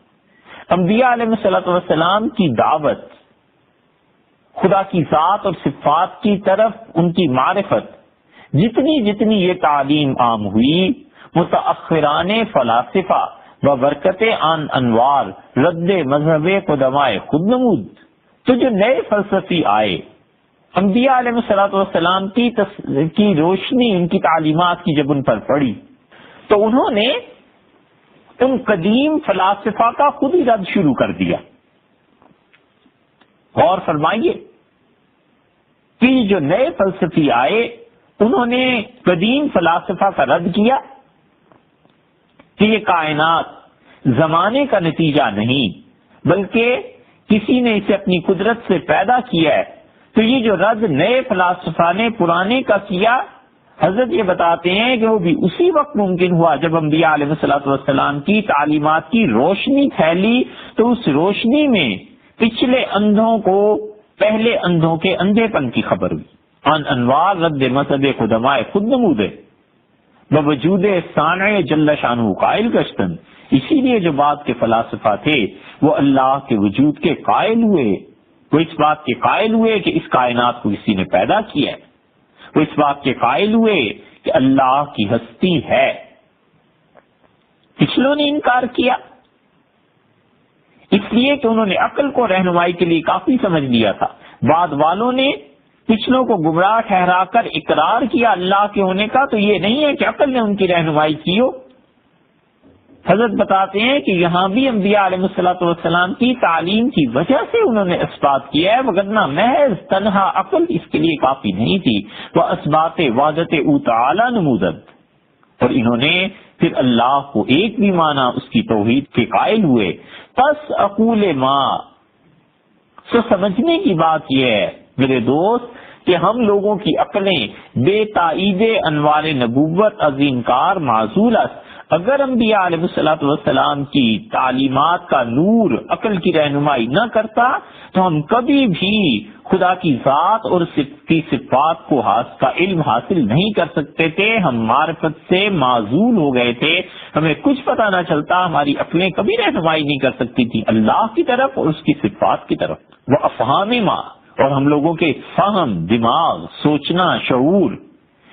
انبیاء علیہ الصلوات والسلام کی دعوت خدا کی ذات اور صفات کی طرف ان کی معرفت، جتنی جتنی یہ تعلیم عام ہوئی، متأخران فلاسفہ و برکت آن انوار رد مذہب قدمائے خود نمود، تو جو نئے فلسفی آئے، انبیاء علیہ الصلوۃ والسلام کی روشنی ان کی تعلیمات کی جب ان پر پڑی تو انہوں نے ان قدیم فلاسفہ کا خود ہی رد شروع کر دیا۔ غور فرمائیے کہ جو نئے فلسفی آئے انہوں نے قدیم فلاسفہ کا رد کیا کہ یہ کائنات زمانے کا نتیجہ نہیں بلکہ کسی نے اسے اپنی قدرت سے پیدا کیا ہے۔ تو یہ جو رد نئے فلاسفہ نے پرانے کا کیا، حضرت یہ بتاتے ہیں کہ وہ بھی اسی وقت ممکن ہوا جب انبیاء علیہ الصلوۃ والسلام کی تعلیمات کی روشنی پھیلی، تو اس روشنی میں پچھلے اندھوں کو پہلے اندھوں کے اندھے پن کی خبر ہوئی۔ ان انوار رد مذہب قدمائے خود نمود بوجود صانع جل شانہ قائل گشتن، اسی لیے جو بات کے فلاسفہ تھے وہ اللہ کے وجود کے قائل ہوئے، وہ اس بات کے قائل ہوئے کہ اس کائنات کو کسی نے پیدا کیا ہے، وہ اس بات کے قائل ہوئے کہ اللہ کی ہستی ہے۔ پچھلوں نے انکار کیا اس لیے کہ انہوں نے عقل کو رہنمائی کے لیے کافی سمجھ لیا تھا، بعد والوں نے پچھلوں کو گمراہ ٹھہرا کر اقرار کیا اللہ کے ہونے کا، تو یہ نہیں ہے کہ عقل نے ان کی رہنمائی کی ہو۔ حضرت بتاتے ہیں کہ یہاں بھی انبیاء علیہ الصلوۃ والسلام کی تعلیم کی وجہ سے انہوں نے اثبات کیا ہے، وگرنہ محض تنہا عقل اس کے لیے کافی نہیں تھی۔ وہ اثبات وحدت او تعالی نمودت، اور انہوں نے پھر اللہ کو ایک بھی مانا، اس کی توحید کے قائل ہوئے۔ پس اقول ما، سو سمجھنے کی بات یہ ہے میرے دوست کہ ہم لوگوں کی عقلیں بے تائید انوار نبوت از انکار معزول است۔ اگر انبیاء علیہ الصلوۃ والسلام کی تعلیمات کا نور عقل کی رہنمائی نہ کرتا تو ہم کبھی بھی خدا کی ذات اور کی صفات کا علم حاصل نہیں کر سکتے تھے، ہم معرفت سے معزول ہو گئے تھے، ہمیں کچھ پتہ نہ چلتا، ہماری عقلیں کبھی رہنمائی نہیں کر سکتی تھی اللہ کی طرف اور اس کی صفات کی طرف۔ وہ افہام ما، اور ہم لوگوں کے فہم، دماغ، سوچنا، شعور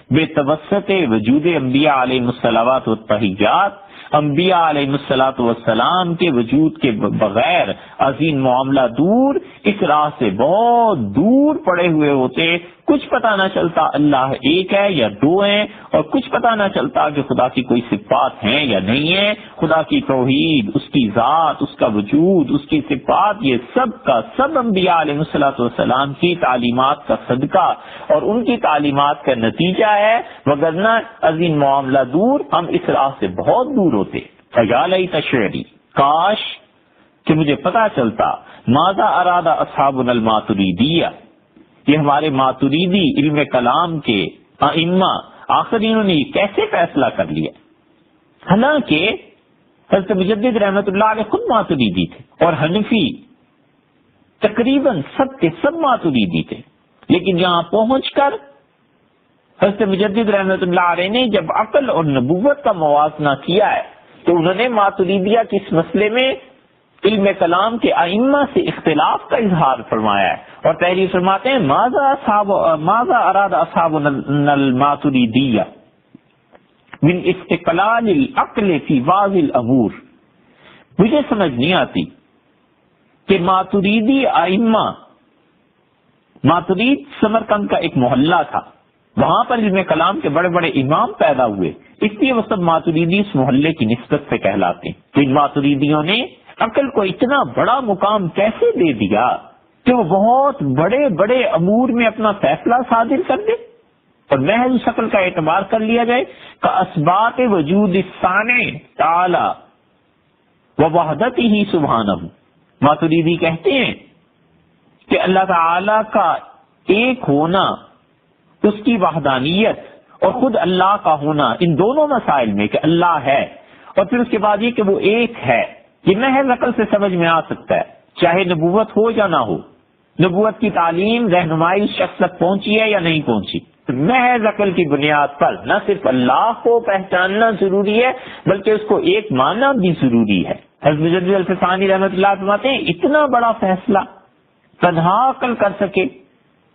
بے توسط وجود انبیاء علیہ الصلوات والتحیات، انبیاء علیہ الصلوات والسلام کے وجود کے بغیر عظیم معاملہ دور، اس راہ سے بہت دور پڑے ہوئے ہوتے، کچھ پتہ نہ چلتا اللہ ایک ہے یا دو ہیں، اور کچھ پتہ نہ چلتا کہ خدا کی کوئی صفات ہیں یا نہیں ہے۔ خدا کی توحید، اس کی ذات، اس کا وجود، اس کی صفات، یہ سب کا سب انبیاء علیہ الصلوۃ والسلام کی تعلیمات کا صدقہ اور ان کی تعلیمات کا نتیجہ ہے، وگرنہ عظیم معاملہ دور، ہم اس راہ سے بہت دور ہوتے۔ فیا لیت شعری، کاش کہ مجھے پتا چلتا، ماذا اراد اصحابنا الماتریدیہ، یہ ہمارے ماتریدی علم کلام کے ائمہ آخر انہوں نے کیسے فیصلہ کر لیا۔ حالانکہ حضرت مجدد رحمت اللہ علیہ خود ماتریدی تھے اور حنفی تقریباً سب کے سب ماتریدی تھے، لیکن یہاں پہنچ کر حضرت مجدد رحمت اللہ علیہ نے جب عقل اور نبوت کا موازنہ کیا ہے تو انہوں نے ماتریدیہ کے اس مسئلے میں علم کلام کے ائمہ سے اختلاف کا اظہار فرمایا ہے، اور تحریر فرماتے ہیں ماذا اراد اصحابنا الماتریدیہ من استقلال العقل فی بعض الامور، مجھے سمجھ نہیں آتی کہ ماتریدی ائمہ، ماترید سمرقند کا ایک محلہ تھا، وہاں پر علم کلام کے بڑے بڑے امام پیدا ہوئے، اس لیے وہ سب ماتریدی اس محلے کی نسبت سے کہلاتے ہیں۔ تو ان ماتریدیوں نے عقل کو اتنا بڑا مقام کیسے دے دیا کہ وہ بہت بڑے بڑے امور میں اپنا فیصلہ صادر کر دے اور محض اس عقل کا اعتبار کر لیا جائے کہ اسبات وجود الصانع تعالی و وحدتہ سبحانہ۔ ماتریدی کہتے ہیں کہ اللہ تعالی کا ایک ہونا، اس کی وحدانیت اور خود اللہ کا ہونا، ان دونوں مسائل میں کہ اللہ ہے اور پھر اس کے بعد یہ کہ وہ ایک ہے، یہ محض عقل سے سمجھ میں آ سکتا ہے، چاہے نبوت ہو یا نہ ہو۔ نبوت کی تعلیم رہنمائی اس شخص تک پہنچی ہے یا نہیں پہنچی، محض عقل کی بنیاد پر نہ صرف اللہ کو پہچاننا ضروری ہے بلکہ اس کو ایک ماننا بھی ضروری ہے۔ حضرت مجدد الفسانی رحمۃ اللہ فرماتے ہیں اتنا بڑا فیصلہ تنہا عقل کر سکے،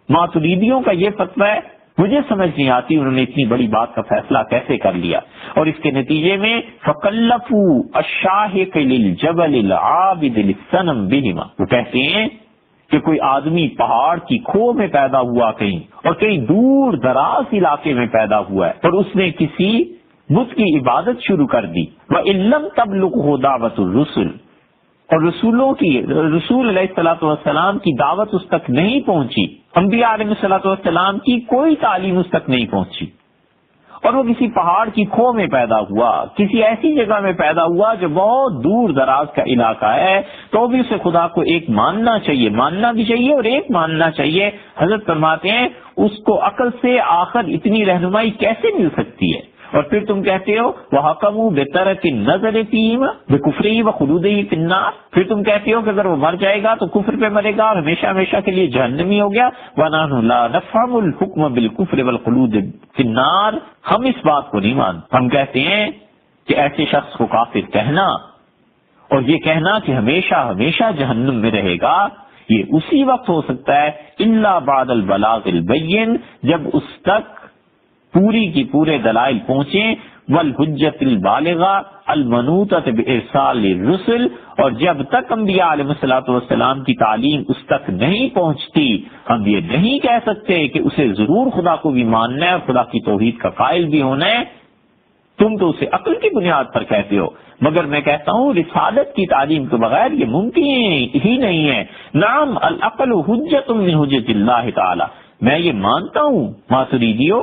ماتریدیوں کا یہ فتویٰ ہے، مجھے سمجھ نہیں آتی انہوں نے اتنی بڑی بات کا فیصلہ کیسے کر لیا۔ اور اس کے نتیجے میں فَقَلَّفُوا الشَّاهِقِ لِلْجَبَلِ الْعَابِدِ لِلصَّنَمِ بِهِمَا، وہ کہتے ہیں کہ کوئی آدمی پہاڑ کی کھو میں پیدا ہوا کہیں اور کہیں دور دراز علاقے میں پیدا ہوا ہے اور اس نے کسی بت کی عبادت شروع کر دی، وَإِن لَّمْ تَبْلُغْهُ دَعْوَةُ الرُّسُلِ، اور رسول علیہ الصلوۃ والسلام کی دعوت اس تک نہیں پہنچی، انبیاء علیہ الصلوۃ والسلام کی کوئی تعلیم اس تک نہیں پہنچی، اور وہ کسی پہاڑ کی کھو میں پیدا ہوا، کسی ایسی جگہ میں پیدا ہوا جو بہت دور دراز کا علاقہ ہے، تو بھی اسے خدا کو ایک ماننا چاہیے، ماننا بھی چاہیے اور ایک ماننا چاہیے۔ حضرت فرماتے ہیں اس کو عقل سے آخر اتنی رہنمائی کیسے مل سکتی ہے؟ اور پھر تم کہتے ہو وَحَكَمُوا بِتَرْكِ النَّظَرِ فِيهِمَا بِكُفْرِهِ وَخُلُودِهِ فِي النَّارِ، پھر تم کہتے ہو کہ اگر وہ مر جائے گا تو کفر پہ مرے گا اور ہمیشہ ہمیشہ کے لیے جہنمی ہو گیا۔ وَنَحْنُ لَا نَفْهَمُ الْحُكْمَ بِالْكُفْرِ وَالْخُلُودِ فِي النَّارِ، ہم اس بات کو نہیں مانتے، ہم کہتے ہیں کہ ایسے شخص کو کافر کہنا اور یہ کہنا کہ ہمیشہ ہمیشہ جہنم میں رہے گا، یہ اسی وقت ہو سکتا ہے إِلَّا بَعْدَ الْبَلَاغِ الْبَيِّنِ، جب اس تک پوری کی پورے دلائل پہنچیں، والحجت البالغہ المنوطۃ بارسال الرسل، اور جب تک انبیاء علیہ الصلوۃ والسلام کی تعلیم اس تک نہیں پہنچتی ہم یہ نہیں کہہ سکتے کہ اسے ضرور خدا کو بھی ماننا ہے اور خدا کی توحید کا قائل بھی ہونا ہے۔ تم تو اسے عقل کی بنیاد پر کہتے ہو، مگر میں کہتا ہوں رسالت کی تعلیم کے بغیر یہ ممکن ہی نہیں ہے۔ نعم العقل حجت من حجت اللہ تعالی، میں یہ مانتا ہوں ماتریدیو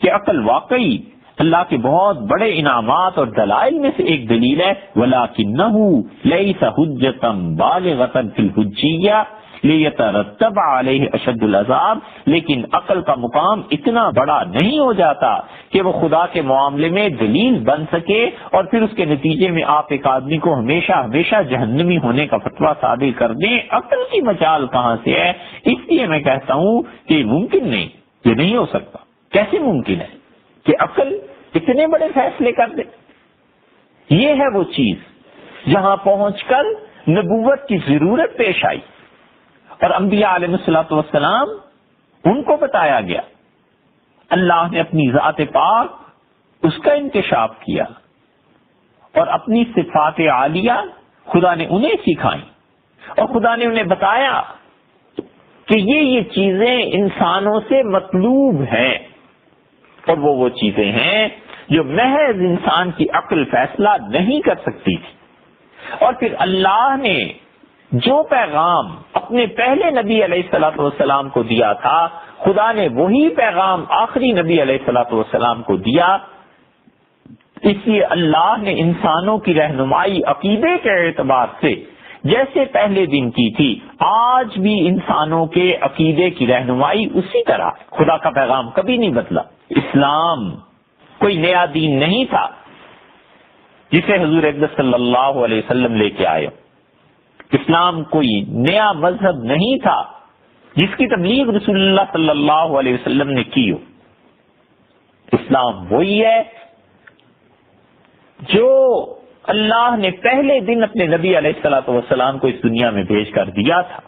کہ عقل واقعی اللہ کے بہت بڑے انعامات اور دلائل میں سے ایک دلیل ہے، وَلَكِنَّهُ لَيْسَ حُجَّةً بَالِغَةً فِي الْحُجِّيَّةِ لِيَتَرَتَّبَ عَلَيْهِ أَشَدُّ الْعَذَابِ، لیکن عقل کا مقام اتنا بڑا نہیں ہو جاتا کہ وہ خدا کے معاملے میں دلیل بن سکے اور پھر اس کے نتیجے میں آپ ایک آدمی کو ہمیشہ ہمیشہ جہنمی ہونے کا فتویٰ صادر کر دیں۔ عقل کی مجال کہاں سے ہے؟ اس لیے میں کہتا ہوں کہ ممکن نہیں، یہ نہیں ہو سکتا۔ کیسے ممکن ہے کہ عقل اتنے بڑے فیصلے کر دے؟ یہ ہے وہ چیز جہاں پہنچ کر نبوت کی ضرورت پیش آئی اور انبیاء علیہ الصلوۃ والسلام ان کو بتایا گیا، اللہ نے اپنی ذات پاک اس کا انکشاف کیا اور اپنی صفات عالیہ خدا نے انہیں سکھائیں اور خدا نے انہیں بتایا کہ یہ چیزیں انسانوں سے مطلوب ہیں، اور وہ چیزیں ہیں جو محض انسان کی عقل فیصلہ نہیں کر سکتی تھی۔ اور پھر اللہ نے جو پیغام اپنے پہلے نبی علیہ الصلوۃ والسلام کو دیا تھا، خدا نے وہی پیغام آخری نبی علیہ الصلوۃ والسلام کو دیا۔ اس لیے اللہ نے انسانوں کی رہنمائی عقیدے کے اعتبار سے جیسے پہلے دن کی تھی، آج بھی انسانوں کے عقیدے کی رہنمائی اسی طرح۔ خدا کا پیغام کبھی نہیں بدلا۔ اسلام کوئی نیا دین نہیں تھا جسے حضور اقدس صلی اللہ علیہ وسلم لے کے آئے۔ اسلام کوئی نیا مذہب نہیں تھا جس کی تبلیغ رسول اللہ صلی اللہ علیہ وسلم نے کی ہو۔ اسلام وہی ہے جو اللہ نے پہلے دن اپنے نبی علیہ الصلوۃ والسلام کو اس دنیا میں بھیج کر دیا تھا،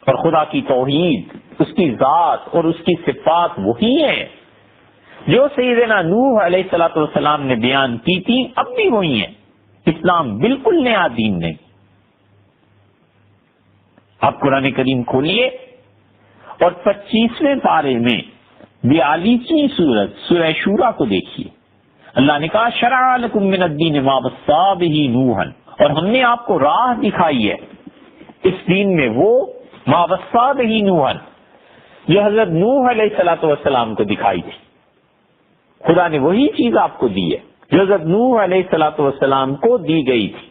اور خدا کی توحید، اس کی ذات اور اس کی صفات وہی ہیں جو سیدنا نوح علیہ الصلوۃ والسلام نے بیان کی تھی، اب بھی وہی ہیں۔ اسلام بالکل نیا دین نہیں۔ آپ قرآن کریم کھولیے اور 25ویں پارے میں 42ویں سورت سورہ شورى کو دیکھیے، اللہ نے کہا شرع لکم من الدین ما وصى به نوحا، اور ہم نے آپ کو راہ دکھائی ہے اس دین میں وہ ما وصى به نوحا جو حضرت نوح علیہ السلام کو دکھائی تھی۔ خدا نے وہی چیز آپ کو دی ہے جو حضرت نوح علیہ السلام کو دی گئی تھی۔